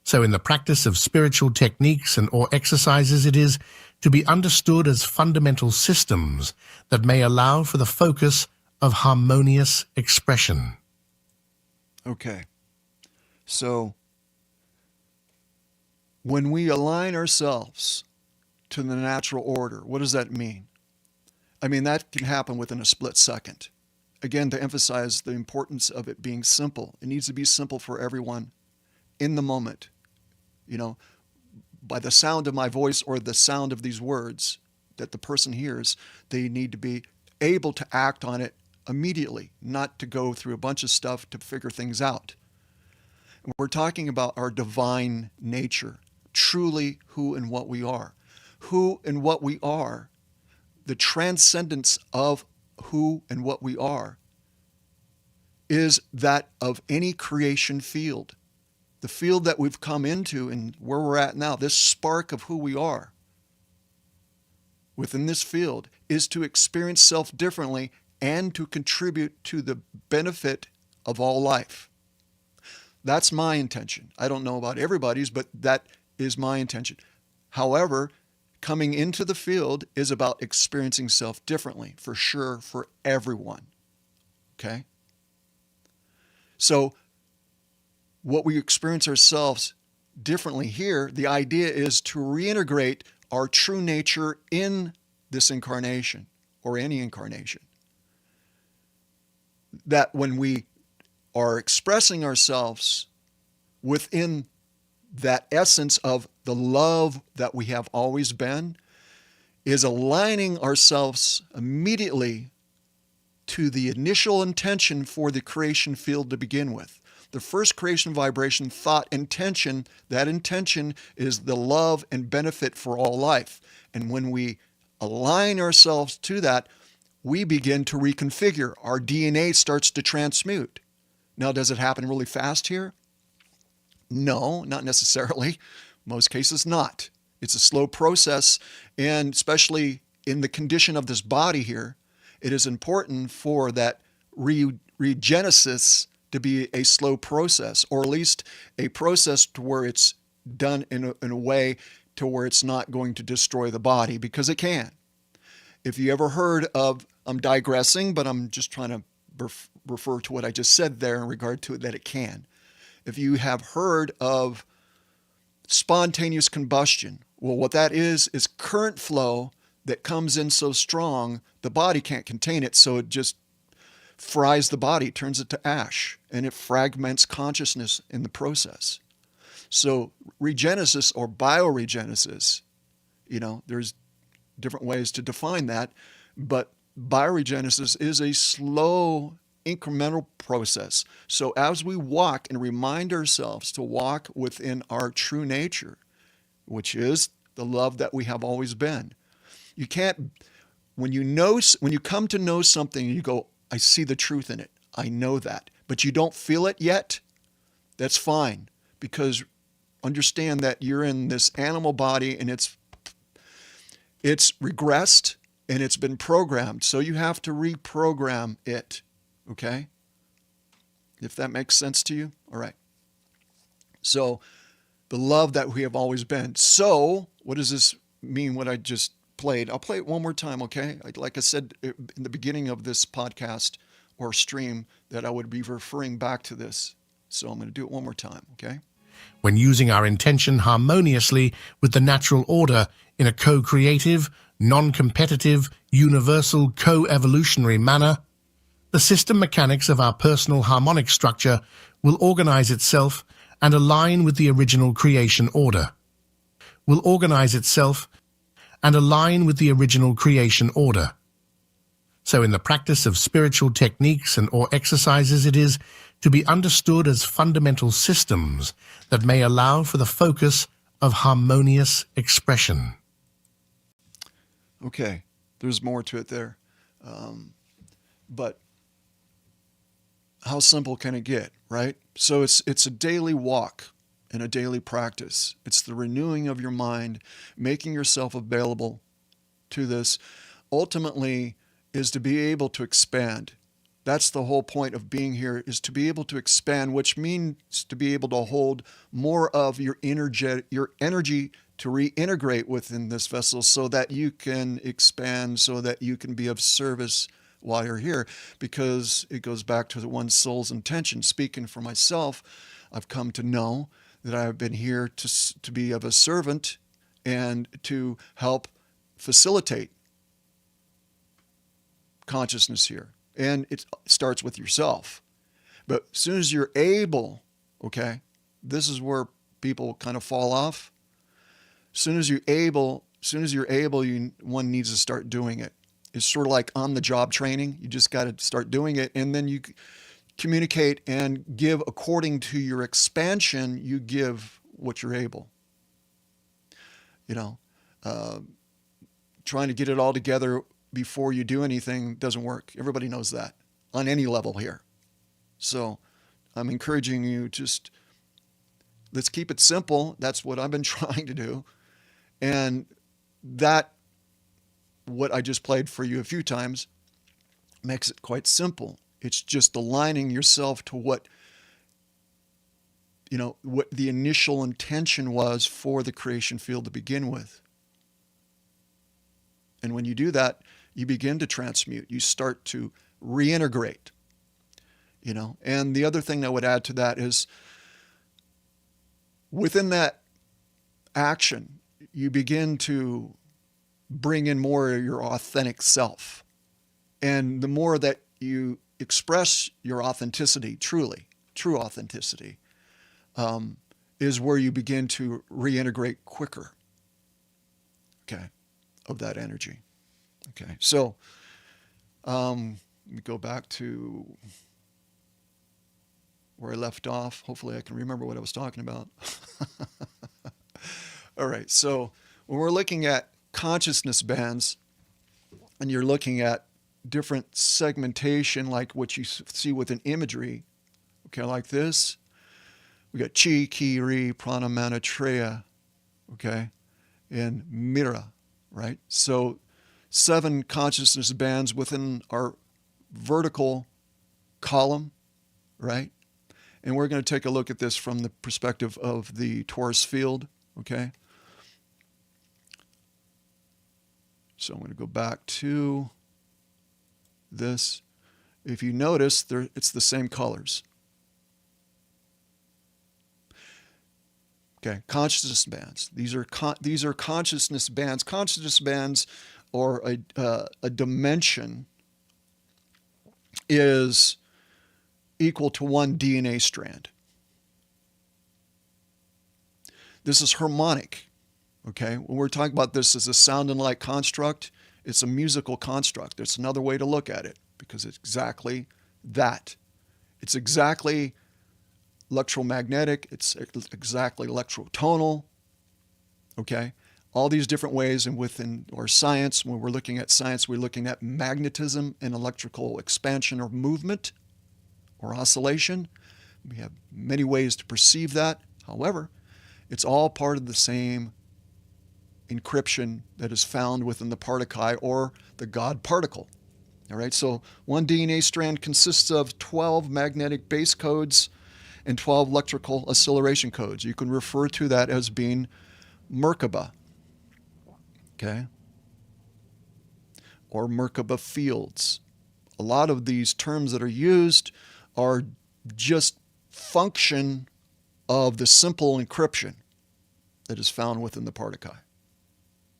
So in the practice of spiritual techniques and or exercises, it is to be understood as fundamental systems that may allow for the focus of harmonious expression. Okay. So when we align ourselves to the natural order, what does that mean? I mean, that can happen within a split second. Again, to emphasize the importance of it being simple. It needs to be simple for everyone in the moment. You know, by the sound of my voice or the sound of these words that the person hears, they need to be able to act on it immediately, not to go through a bunch of stuff to figure things out. And we're talking about our divine nature, truly who and what we are. Who and what we are, the transcendence of who and what we are, is that of any creation field. The field that we've come into and where we're at now, this spark of who we are within this field is to experience self differently and to contribute to the benefit of all life. That's my intention. I don't know about everybody's, but that is my intention. However, coming into the field is about experiencing self differently, for sure, for everyone. Okay? So what we experience ourselves differently here, the idea is to reintegrate our true nature in this incarnation or any incarnation. That when we are expressing ourselves within that essence of the love that we have always been, is aligning ourselves immediately to the initial intention for the creation field to begin with. The first creation vibration, thought, intention, that intention is the love and benefit for all life. And when we align ourselves to that, we begin to reconfigure. Our DNA starts to transmute. Now, does it happen really fast here? No, not necessarily. Most cases not. It's a slow process, and especially in the condition of this body here, it is important for that regenesis to be a slow process, or at least a process to where it's done in a way to where it's not going to destroy the body, because it can. If you ever heard of, I'm digressing, but I'm just trying to refer to what I just said there in regard to it, that it can. If you have heard of spontaneous combustion, well, what that is current flow that comes in so strong, the body can't contain it, so it just fries the body, turns it to ash, and it fragments consciousness in the process. So regenesis or bioregenesis, there's different ways to define that, but bioregenesis is a slow, incremental process. So as we walk and remind ourselves to walk within our true nature, which is the love that we have always been. You can't, when you come to know something, you go, I see the truth in it. I know that. But you don't feel it yet, that's fine. Because understand that you're in this animal body and it's regressed and it's been programmed. So you have to reprogram it. Okay? If that makes sense to you? All right. So the love that we have always been. So what does this mean, what I just played? I'll play it one more time, okay? Like I said in the beginning of this podcast or stream, that I would be referring back to this. So I'm going to do it one more time, okay? When using our intention harmoniously with the natural order in a co-creative, non-competitive, universal, co-evolutionary manner, the system mechanics of our personal harmonic structure will organize itself and align with the original creation order. Will organize itself and align with the original creation order. So in the practice of spiritual techniques and or exercises, it is to be understood as fundamental systems that may allow for the focus of harmonious expression. Okay, there's more to it there. But how simple can it get, right? So it's a daily walk and a daily practice. It's the renewing of your mind, making yourself available to this. Ultimately is to be able to expand. That's the whole point of being here, is to be able to expand, which means to be able to hold more of your energy to reintegrate within this vessel so that you can expand, so that you can be of service while you're here, because it goes back to the one soul's intention. Speaking for myself, I've come to know that I've been here to be of a servant and to help facilitate consciousness here. And it starts with yourself. But as soon as you're able, okay, this is where people kind of fall off. As soon as you're able, one needs to start doing it. It's sort of like on-the-job training. You just got to start doing it, and then you communicate and give according to your expansion. You give what you're able. Trying to get it all together before you do anything doesn't work. Everybody knows that on any level here. So I'm encouraging you, just let's keep it simple. That's what I've been trying to do. And that, what I just played for you a few times, makes it quite simple. It's just aligning yourself to what the initial intention was for the creation field to begin with. And when you do that, you begin to transmute. You start to reintegrate. And the other thing I would add to that is within that action, you begin to bring in more of your authentic self. And the more that you express your authenticity, true authenticity, is where you begin to reintegrate quicker, okay, of that energy. Okay, so let me go back to where I left off. Hopefully I can remember what I was talking about. All right, so when we're looking at consciousness bands and you're looking at different segmentation like what you see with an imagery, okay, like this, we got chi, ki, ri, prana, mana, treya, okay, and mira, right? So 7 consciousness bands within our vertical column, right? And we're going to take a look at this from the perspective of the torus field, okay? So I'm going to go back to this. If you notice, it's the same colors. Okay, consciousness bands. These are consciousness bands. Consciousness bands, or a dimension, is equal to 1 DNA strand. This is harmonic. Okay, when we're talking about this as a sound and light construct, it's a musical construct. It's another way to look at it because it's exactly that. It's exactly electromagnetic. It's exactly electrotonal. Okay, all these different ways, and within our science, when we're looking at science, we're looking at magnetism and electrical expansion or movement or oscillation. We have many ways to perceive that. However, it's all part of the same encryption that is found within the particle or the God particle. All right, so 1 DNA strand consists of 12 magnetic base codes and 12 electrical acceleration codes. You can refer to that as being Merkaba, okay, or Merkaba fields. A lot of these terms that are used are just function of the simple encryption that is found within the particle.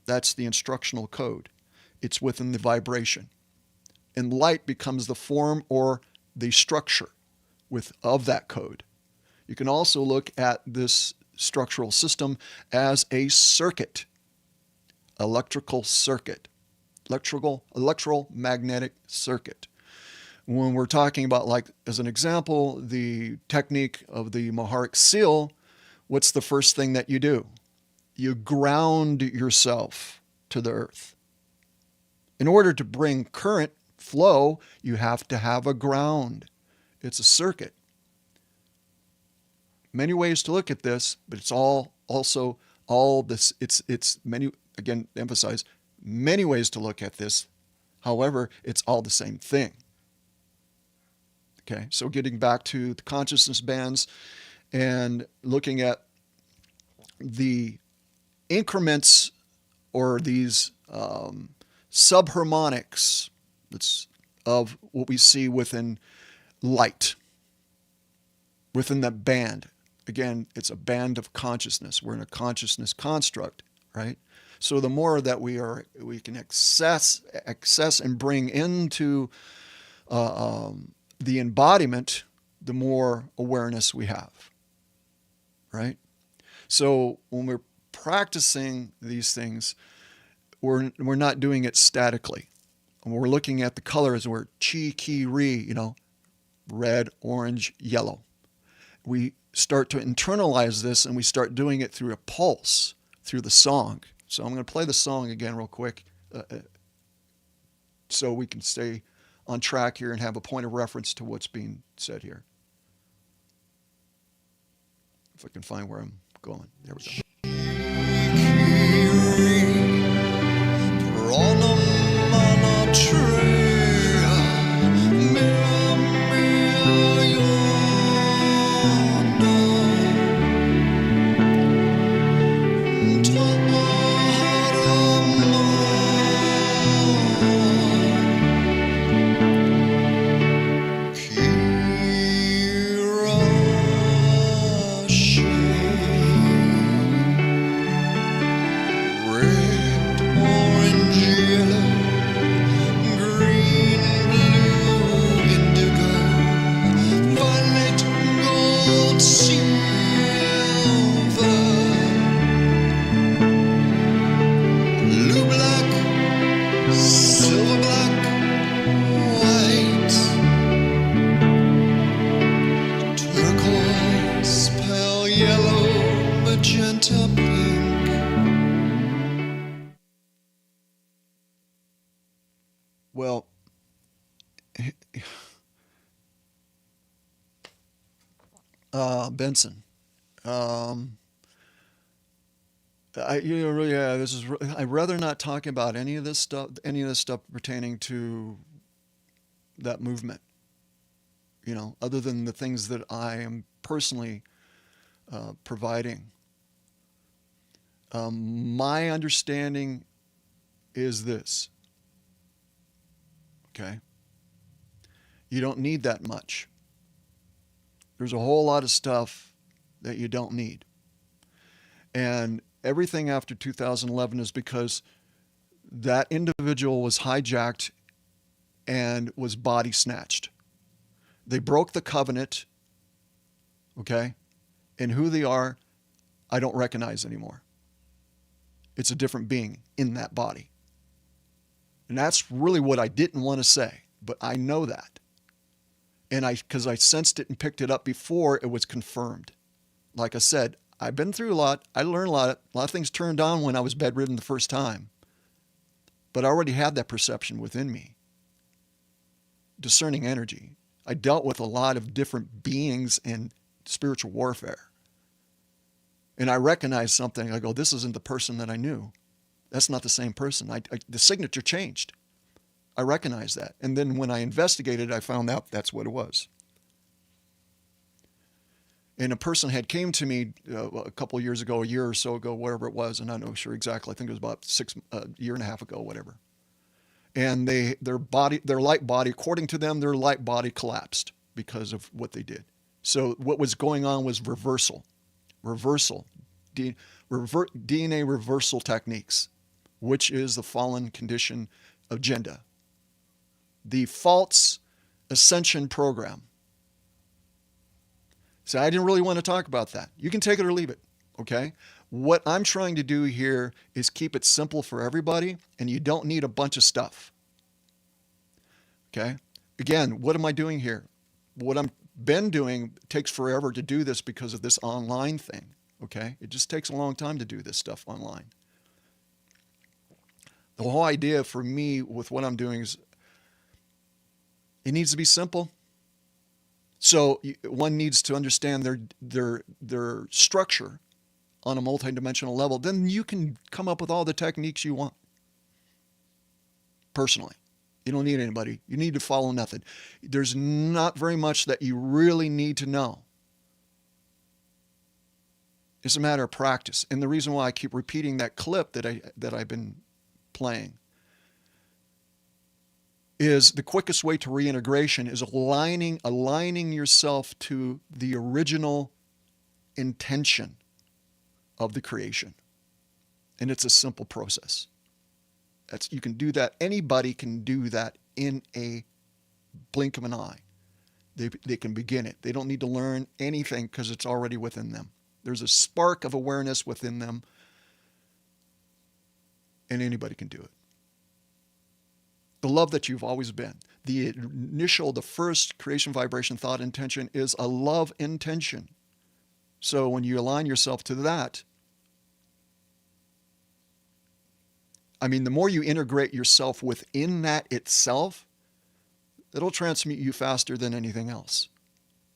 That's the instructional code. It's within the vibration. And light becomes the form or the structure of that code. You can also look at this structural system as a circuit, electromagnetic circuit. When we're talking about, like, as an example, the technique of the Maharic seal, what's the first thing that you do? You ground yourself to the earth. In order to bring current flow, you have to have a ground. It's a circuit. Many ways to look at this, but it's many, again, emphasize, many ways to look at this. However, it's all the same thing. Okay, so getting back to the consciousness bands and looking at the increments or these subharmonics of what we see within light, within that band. Again, it's a band of consciousness. We're in a consciousness construct, right? So the more that we can access and bring into the embodiment, the more awareness we have, right? So when we're practicing these things, we're not doing it statically. When we're looking at the colors, we're chi, ki, ri, red, orange, yellow. We start to internalize this and we start doing it through a pulse, through the song. So I'm going to play the song again real quick so we can stay on track here and have a point of reference to what's being said here. If I can find where I'm going. There we go. Shame. Benson. Um, yeah, this is. I'd rather not talk about any of this stuff. Any of this stuff pertaining to that movement. Other than the things that I am personally providing. My understanding is this. Okay. You don't need that much. There's a whole lot of stuff that you don't need. And everything after 2011 is because that individual was hijacked and was body snatched. They broke the covenant, okay? And who they are, I don't recognize anymore. It's a different being in that body. And that's really what I didn't want to say, but I know that. And because I sensed it and picked it up before it was confirmed. Like I said, I've been through a lot. I learned a lot of things turned on when I was bedridden the first time. But I already had that perception within me. Discerning energy. I dealt with a lot of different beings in spiritual warfare. And I recognized something. I go, this isn't the person that I knew. That's not the same person. The signature changed. I recognized that. And then when I investigated, I found out that's what it was. And a person had came to me a couple of years ago, a year or so ago, whatever it was, and I'm not sure exactly. I think it was about a year and a half ago, whatever. And their light body, according to them, their light body collapsed because of what they did. So what was going on was reversal, DNA reversal techniques, which is the fallen condition agenda, the false ascension program. So I didn't really want to talk about that. You can take it or leave it, okay? What I'm trying to do here is keep it simple for everybody, and you don't need a bunch of stuff, okay? Again, what am I doing here? What I've been doing takes forever to do this because of this online thing, okay? It just takes a long time to do this stuff online. The whole idea for me with what I'm doing is it needs to be simple. So one needs to understand their structure on a multidimensional level. Then you can come up with all the techniques you want. Personally, you don't need anybody. You need to follow nothing. There's not very much that you really need to know. It's a matter of practice. And the reason why I keep repeating that clip that I've been playing is the quickest way to reintegration is aligning yourself to the original intention of the creation. And it's a simple process. You can do that. Anybody can do that in a blink of an eye. They can begin it. They don't need to learn anything because it's already within them. There's a spark of awareness within them, and anybody can do it. The love that you've always been. The first creation vibration thought intention is a love intention. So when you align yourself to that, the more you integrate yourself within that itself, it'll transmute you faster than anything else.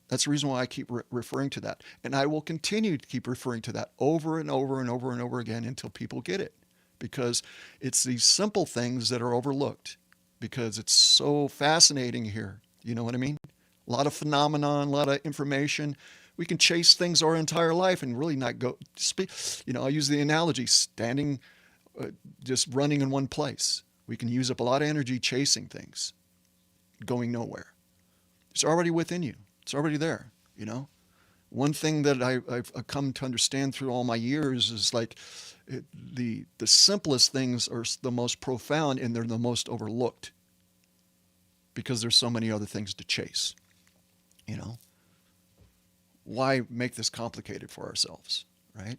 That's the reason why I keep referring to that. And I will continue to keep referring to that over and over and over and over again until people get it. Because it's these simple things that are overlooked. Because it's so fascinating here. You know what I mean? A lot of phenomenon, a lot of information. We can chase things our entire life and really not go speak. I use the analogy standing, just running in one place. We can use up a lot of energy chasing things, going nowhere. It's already within you. It's already there, One thing that I've come to understand through all my years is like the simplest things are the most profound and they're the most overlooked because there's so many other things to chase, Why make this complicated for ourselves, right?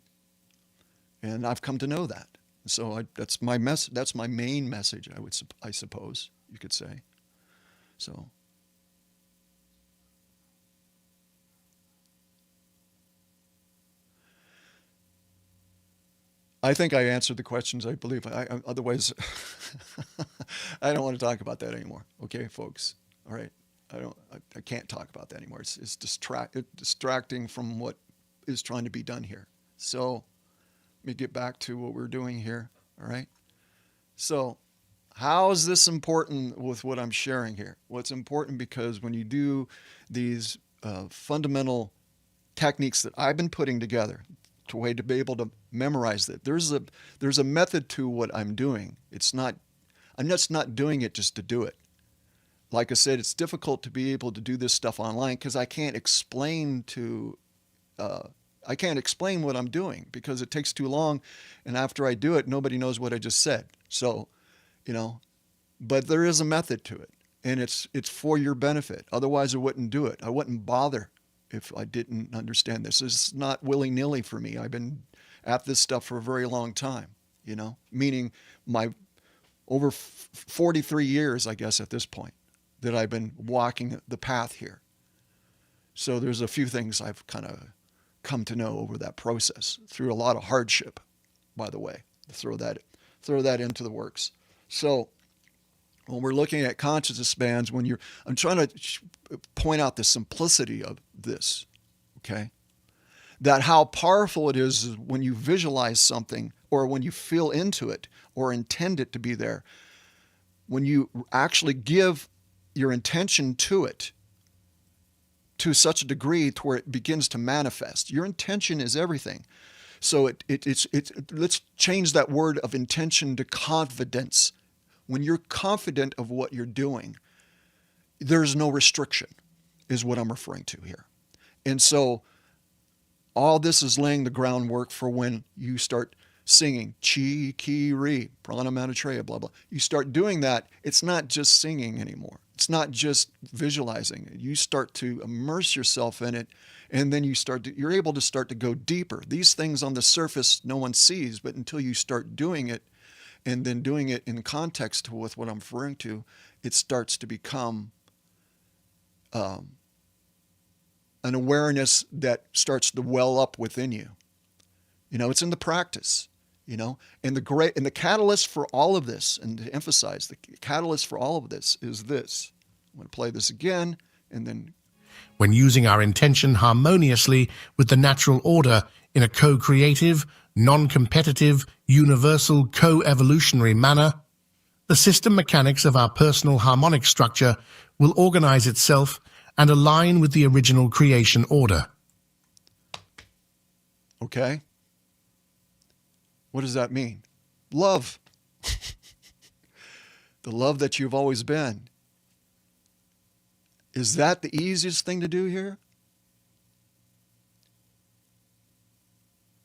And I've come to know that. So that's my that's my main message, I suppose you could say. So I think I answered the questions, I believe. Otherwise, I don't want to talk about that anymore. Okay, folks. All right. I I can't talk about that anymore. It's distracting from what is trying to be done here. So let me get back to what we're doing here. All right. So how is this important with what I'm sharing here? Well, it's important because when you do these fundamental techniques that I've been putting together to a way to be able to memorize it, there's a method to what I'm doing. I'm just not doing it just to do it. Like I said, it's difficult to be able to do this stuff online because I can't explain what I'm doing because it takes too long, and after I do it, nobody knows what I just said. So, but there is a method to it, and it's for your benefit. Otherwise, I wouldn't do it. I wouldn't bother if I didn't understand this. It's not willy-nilly for me. I've been at this stuff for a very long time, meaning my over 43 years, I guess, at this point, that I've been walking the path here. So there's a few things I've kind of come to know over that process through a lot of hardship, by the way. Throw that into the works. So when we're looking at consciousness bands, I'm trying to point out the simplicity of this, okay? That how powerful it is when you visualize something or when you feel into it or intend it to be there. When you actually give your intention to it to such a degree to where it begins to manifest. Your intention is everything. So let's change that word of intention to confidence. When you're confident of what you're doing, there's no restriction, is what I'm referring to here. And so all this is laying the groundwork for when you start singing chi, ki, ri, prana, maitreya, blah, blah. You start doing that, it's not just singing anymore. It's not just visualizing it. You start to immerse yourself in it, and then you're able to start to go deeper. These things on the surface no one sees, but until you start doing it, and then doing it in context with what I'm referring to, it starts to become an awareness that starts to well up within you. It's in the practice. And the catalyst for all of this, and to emphasize, the catalyst for all of this is this. I'm going to play this again, and then. When using our intention harmoniously with the natural order in a co-creative, non-competitive, universal, co-evolutionary manner, the system mechanics of our personal harmonic structure will organize itself and align with the original creation order. Okay. What does that mean? Love. The love that you've always been. Is that the easiest thing to do here?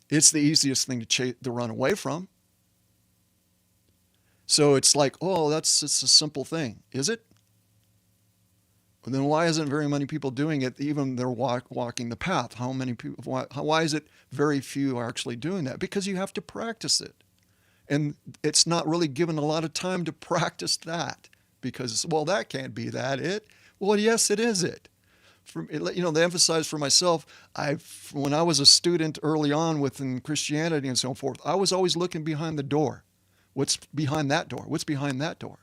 It's the easiest thing to run away from. So it's like, it's a simple thing. Is it? Well, then why isn't very many people doing it, even they're walking the path? How many people? Why is it very few are actually doing that? Because you have to practice it. And it's not really given a lot of time to practice that. Because, that can't be it. Well, yes, it is it. To emphasize for myself, when I was a student early on within Christianity and so forth, I was always looking behind the door. What's behind that door? What's behind that door?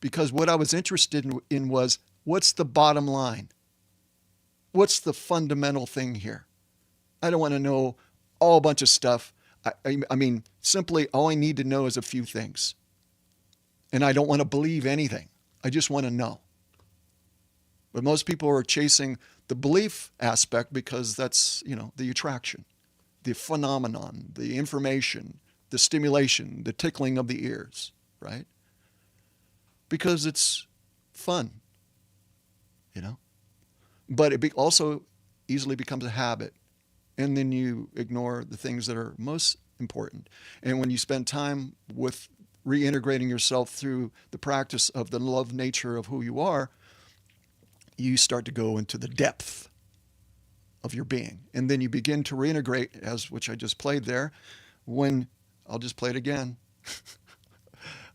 Because what I was interested in was, what's the bottom line? What's the fundamental thing here? I don't want to know a bunch of stuff. I mean, simply all I need to know is a few things. And I don't want to believe anything. I just want to know. But most people are chasing the belief aspect because that's, the attraction, the phenomenon, the information, the stimulation, the tickling of the ears, right? Because it's fun, But it also easily becomes a habit. And then you ignore the things that are most important. And when you spend time with reintegrating yourself through the practice of the love nature of who you are, you start to go into the depth of your being. And then you begin to reintegrate, which I just played there, I'll just play it again.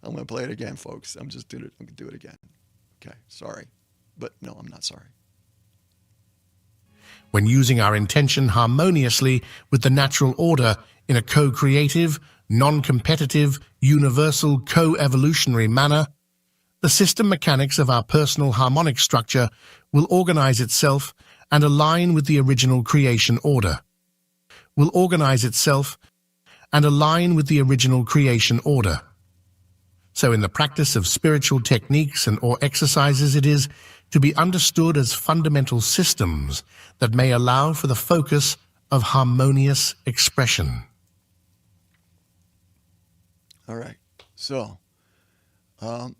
I'm going to play it again, folks. I'm going to do it again. Okay, sorry. But no, I'm not sorry. When using our intention harmoniously with the natural order in a co-creative, non-competitive, universal, co-evolutionary manner, The system mechanics of our personal harmonic structure will organize itself and align with the original creation order. Will organize itself and align with the original creation order. So in the practice of spiritual techniques and or exercises, it is to be understood as fundamental systems that may allow for the focus of harmonious expression. All right. So, I'm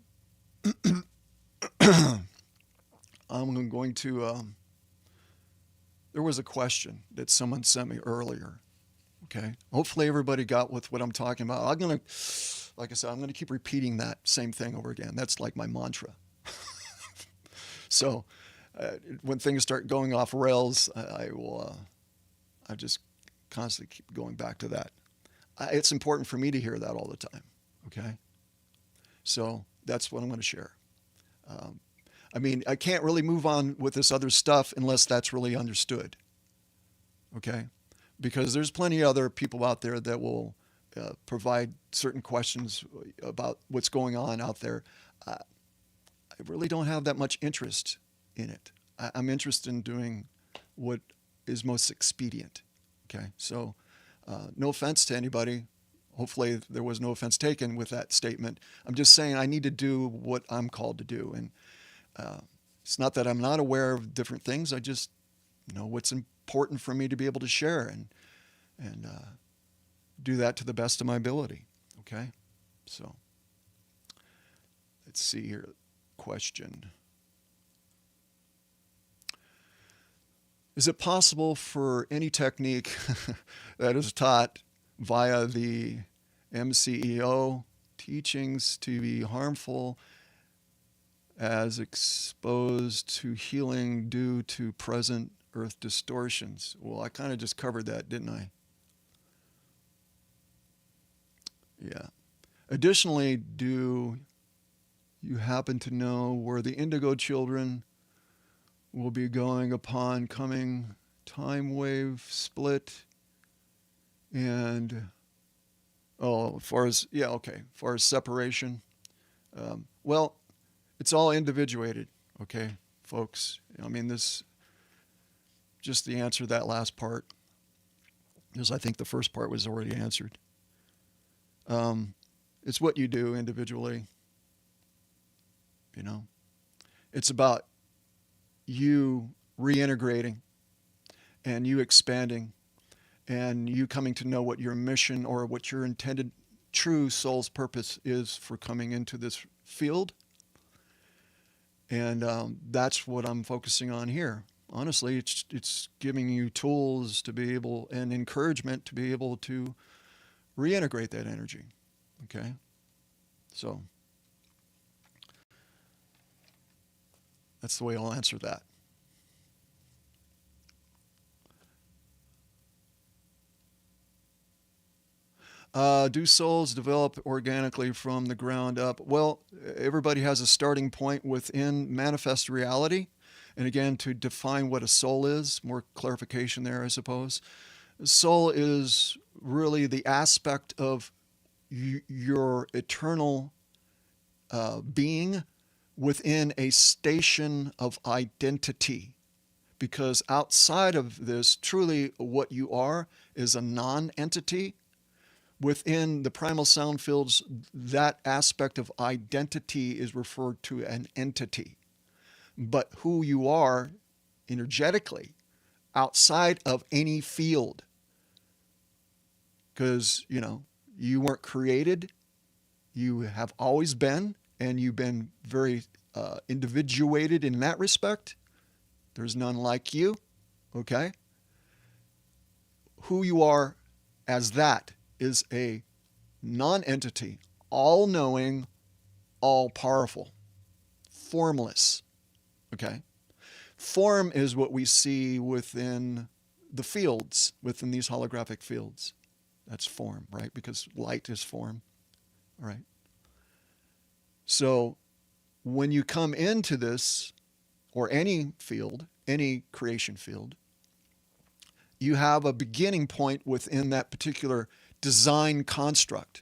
going to, there was a question that someone sent me earlier. Okay. Hopefully everybody got with what I'm talking about. Like I said, I'm going to keep repeating that same thing over again. That's like my mantra. So, when things start going off rails, I just constantly keep going back to that. It's important for me to hear that all the time. Okay. So that's what I'm going to share. I can't really move on with this other stuff unless that's really understood. Okay. Because there's plenty of other people out there that will provide certain questions about what's going on out there. I really don't have that much interest in it. I'm interested in doing what is most expedient. Okay. So, no offense to anybody. Hopefully there was no offense taken with that statement. I'm just saying I need to do what I'm called to do. And it's not that I'm not aware of different things. I just know what's important for me to be able to share and do that to the best of my ability. Okay? So let's see here. Question. Is it possible for any technique that is taught via the MCEO teachings to be harmful as exposed to healing due to present earth distortions? Well, I kind of just covered that, didn't I? Yeah. Additionally, do you happen to know where the indigo children will be going upon coming time wave split? And as far as separation, well, it's all individuated. Okay, folks. This just the answer to that last part, because I think the first part was already answered. It's what you do individually. It's about you reintegrating and you expanding and you coming to know what your mission or what your intended true soul's purpose is for coming into this field. And that's what I'm focusing on here. Honestly, it's giving you tools to be able and encouragement to be able to reintegrate that energy. Okay? So that's the way I'll answer that. Do souls develop organically from the ground up? Well, everybody has a starting point within manifest reality. And again, to define what a soul is, more clarification there, I suppose. Soul is really the aspect of your eternal being within a station of identity. Because outside of this, truly what you are is a non-entity. Within the primal sound fields, that aspect of identity is referred to an entity. But who you are energetically outside of any field, because, you weren't created, you have always been, and you've been very individuated in that respect. There's none like you, okay? Who you are as that is a non-entity, all-knowing, all-powerful, formless, okay? Form is what we see within the fields, within these holographic fields. That's form, right? Because light is form, all right? So when you come into this, or any field, any creation field, you have a beginning point within that particular design construct,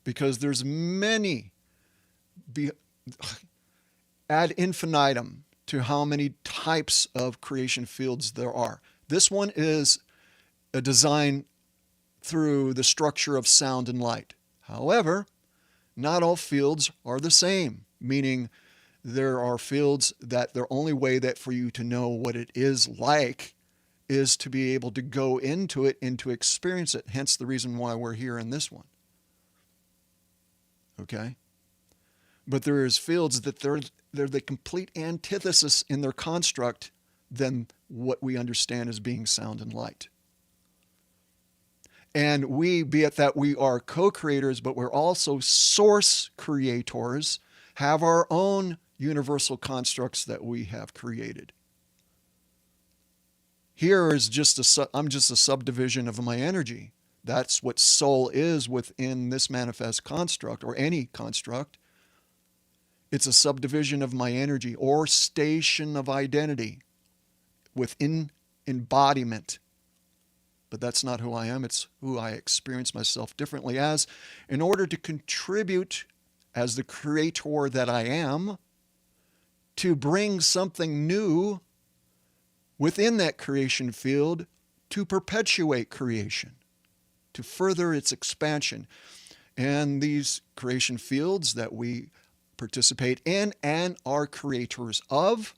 because there's many ad infinitum to how many types of creation fields there are. This one is a design through the structure of sound and light. However, not all fields are the same, meaning there are fields that the only way that for you to know what it is like is to be able to go into it and to experience it. Hence the reason why we're here in this one. Okay? But there is fields that they're the complete antithesis in their construct than what we understand as being sound and light. And we, be it that we are co-creators, but we're also source creators, have our own universal constructs that we have created. Here is I'm just a subdivision of my energy. That's what soul is within this manifest construct, or any construct. It's a subdivision of my energy or station of identity within embodiment. But that's not who I am. It's who I experience myself differently as, in order to contribute as the creator that I am, to bring something new within that creation field to perpetuate creation, to further its expansion. And these creation fields that we participate in and are creators of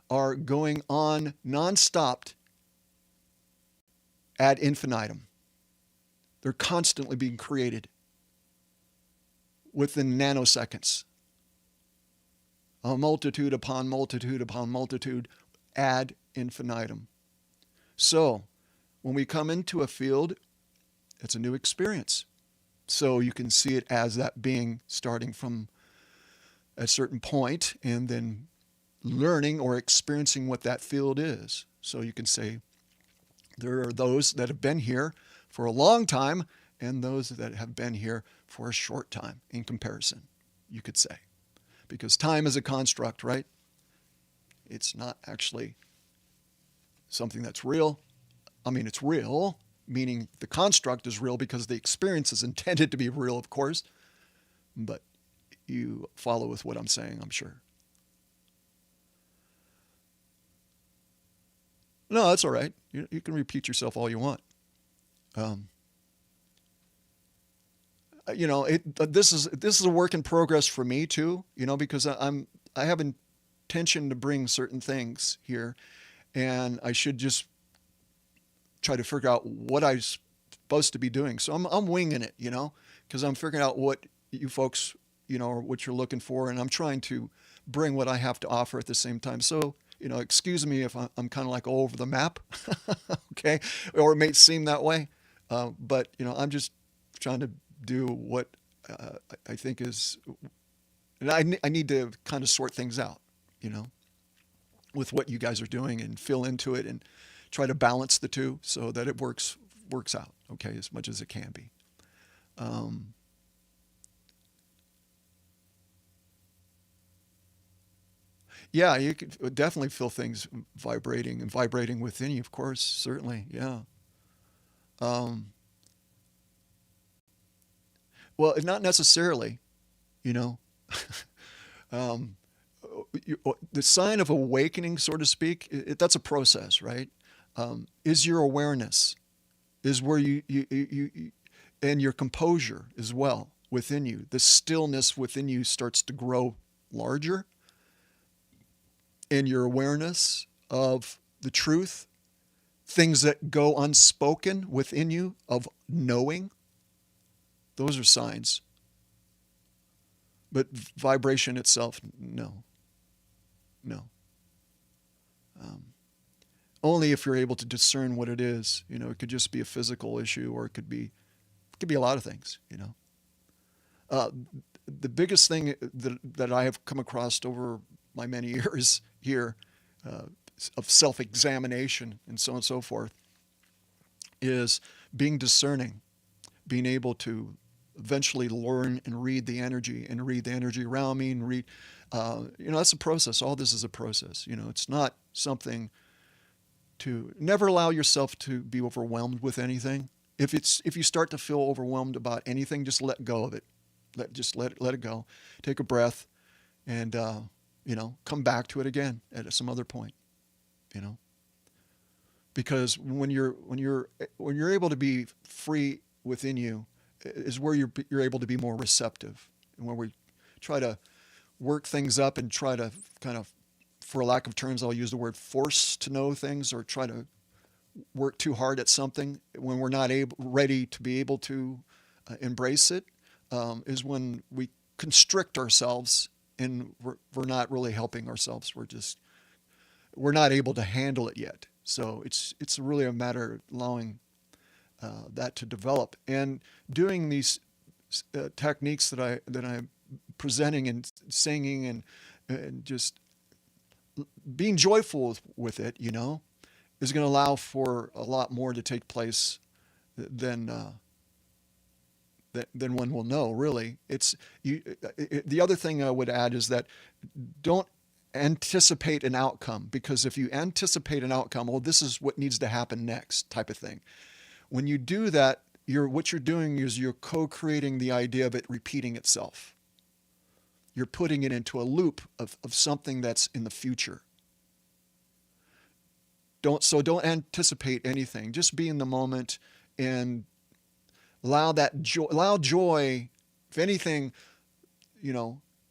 are going on nonstop ad infinitum. They're constantly being created within nanoseconds. A multitude upon multitude upon multitude ad infinitum. So, when we come into a field, it's a new experience. So you can see it as that being starting from a certain point and then learning or experiencing what that field is. So you can say there are those that have been here for a long time and those that have been here for a short time in comparison, you could say. Because time is a construct, right? It's not actually something that's real. I mean, it's real, meaning the construct is real because the experience is intended to be real, of course. But you follow with what I'm saying, I'm sure. No, that's all right. You can repeat yourself all you want. This is a work in progress for me too. Because I have intention to bring certain things here, and I should just try to figure out what I'm supposed to be doing. So I'm winging it, because I'm figuring out what you folks, or what you're looking for, and I'm trying to bring what I have to offer at the same time. So, excuse me if I'm kind of like all over the map, okay, or it may seem that way, but I'm just trying to do what I think is, and I need to kind of sort things out, with what you guys are doing, and fill into it and try to balance the two so that it works out, okay, as much as it can be. Yeah, you could definitely feel things vibrating within you, of course, certainly, yeah. Um, well, not necessarily, you know. um, the sign of awakening, so to speak, that's a process, right? Is your awareness, is where and your composure as well within you. The stillness within you starts to grow larger, and your awareness of the truth, things that go unspoken within you of knowing, those are signs. But vibration itself, no. No. Only if you're able to discern what it is. It could just be a physical issue, or it could be a lot of things. Uh, the biggest thing that I have come across over my many years here, uh, of self-examination and so on and so forth, is being discerning, being able to eventually learn and read the energy around me, and read. That's a process. All this is a process. It's not something to never allow yourself to be overwhelmed with anything. If you start to feel overwhelmed about anything, just let go of it. Let it go. Take a breath, and come back to it again at some other point, because when you're able to be free within you is where you're able to be more receptive, and when we try to work things up and try to kind of, for lack of terms, I'll use the word force to know things, or try to work too hard at something when we're not ready to be able to embrace it, is when we constrict ourselves, and we're not really helping ourselves. We're not able to handle it yet. So it's really a matter of allowing that to develop, and doing these techniques that I'm presenting and singing, and just being joyful with it, is going to allow for a lot more to take place than one will know. Really, the other thing I would add is that don't anticipate an outcome, because if you anticipate an outcome, well, this is what needs to happen next, type of thing. When you do that, what you're doing is you're co-creating the idea of it repeating itself. You're putting it into a loop of something that's in the future. Don't anticipate anything. Just be in the moment and allow joy. If anything,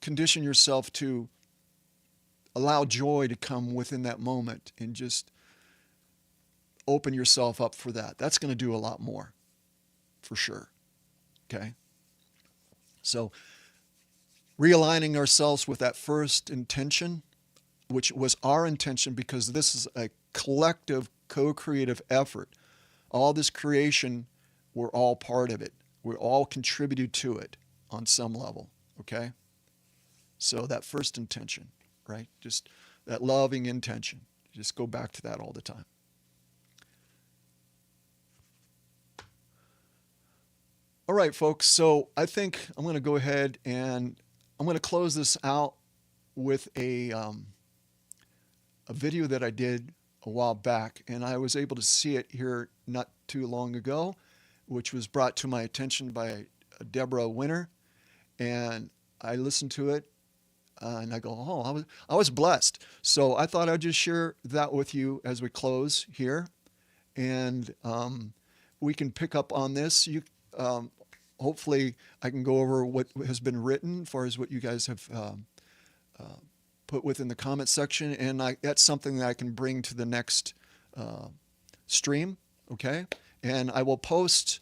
condition yourself to allow joy to come within that moment, and just open yourself up for that. That's going to do a lot more, for sure. Okay? So, realigning ourselves with that first intention, which was our intention, because this is a collective, co-creative effort. All this creation, we're all part of it. We're all contributed to it on some level. Okay? So that first intention, right? Just that loving intention. Just go back to that all the time. All right, folks. So I think I'm going to go ahead and I'm going to close this out with a video that I did a while back, and I was able to see it here not too long ago, which was brought to my attention by Deborah Winter, and I listened to it. And I go, oh, I was blessed. So I thought I'd just share that with you as we close here, and we can pick up on this. Hopefully, I can go over what has been written as far as what you guys have put within the comment section, and that's something that I can bring to the next stream. Okay, and I will post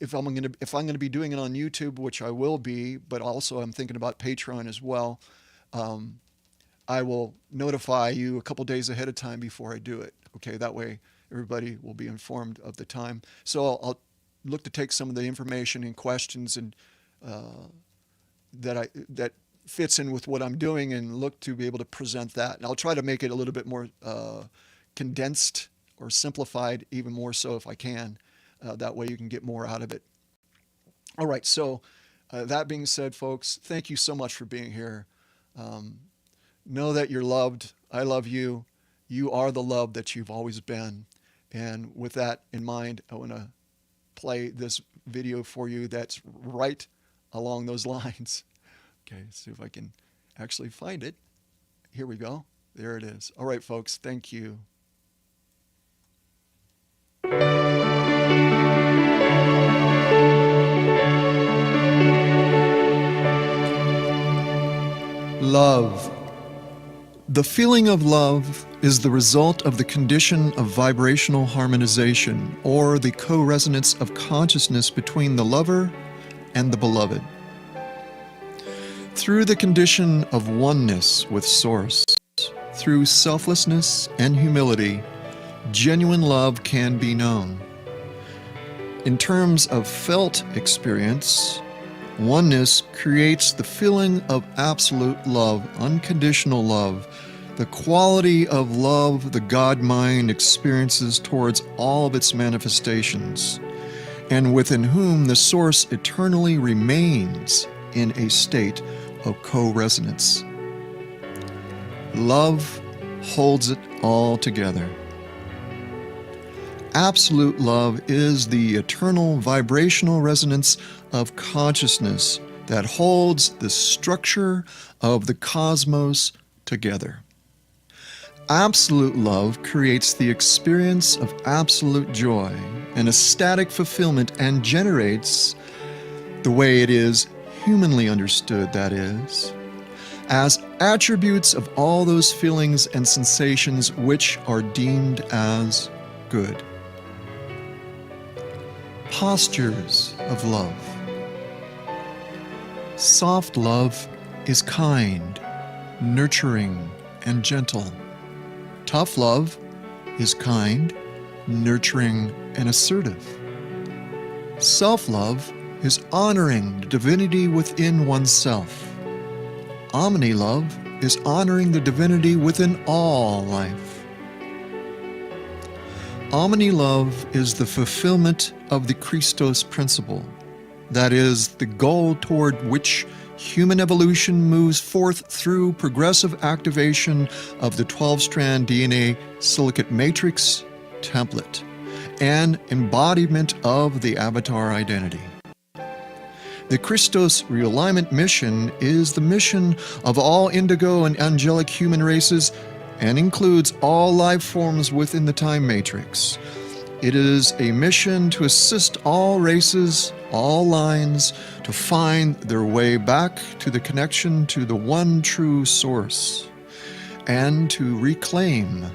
if I'm going to be doing it on YouTube, which I will be, but also I'm thinking about Patreon as well. I will notify you a couple days ahead of time before I do it. Okay, that way everybody will be informed of the time. So I'll look to take some of the information and questions and that fits in with what I'm doing, and look to be able to present that. And I'll try to make it a little bit more condensed or simplified, even more so if I can. That way you can get more out of it. All right, so that being said, folks, thank you so much for being here. Know that you're loved. I love you. You are the love that you've always been. And with that in mind, I want to play this video for you that's right along those lines. Okay, see if I can actually find it. Here we go. There it is. All right, folks, thank you. Love. The feeling of love is the result of the condition of vibrational harmonization, or the co-resonance of consciousness between the lover and the beloved. Through the condition of oneness with Source, through selflessness and humility, genuine love can be known. In terms of felt experience, oneness creates the feeling of absolute love, unconditional love, the quality of love the God mind experiences towards all of its manifestations, and within whom the Source eternally remains in a state of co-resonance. Love holds it all together. Absolute love is the eternal vibrational resonance of consciousness that holds the structure of the cosmos together. Absolute love creates the experience of absolute joy and ecstatic fulfillment and generates, the way it is humanly understood, that is, as attributes of all those feelings and sensations which are deemed as good. Postures of love. Soft love is kind, nurturing, and gentle. Tough love is kind, nurturing, and assertive. Self-love is honoring the divinity within oneself. Omni love is honoring the divinity within all life. Omni love is the fulfillment of the Christos principle, that is, the goal toward which human evolution moves forth through progressive activation of the 12-strand DNA silicate matrix template and embodiment of the avatar identity. The Christos realignment mission is the mission of all indigo and angelic human races and includes all life forms within the time matrix. It is a mission to assist all races, all lines, to find their way back to the connection to the one true source and to reclaim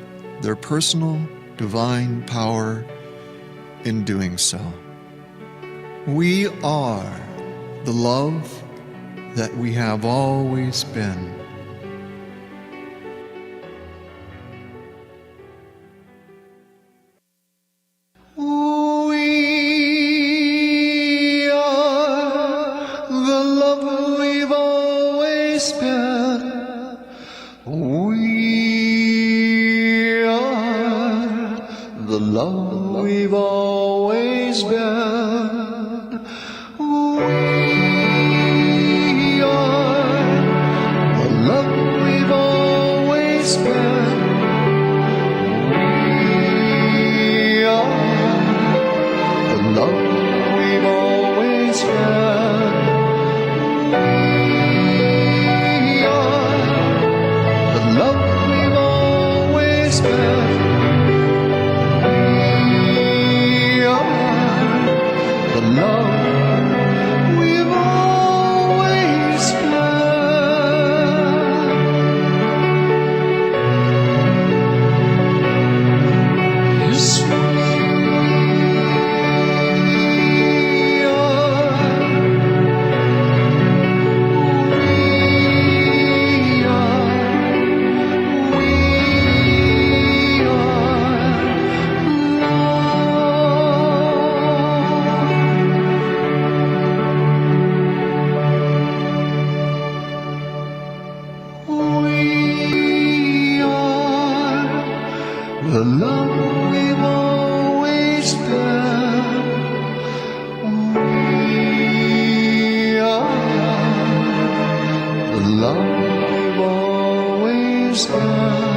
their personal divine power in doing so. We are the love that we have always been. We are the love we've always been. We are the love we've always been. We are the love we've always been. We are the love we've always been. We are the love we've always been. We are the love we've always been. Yes, we the love we've always been. We are the love we've always been.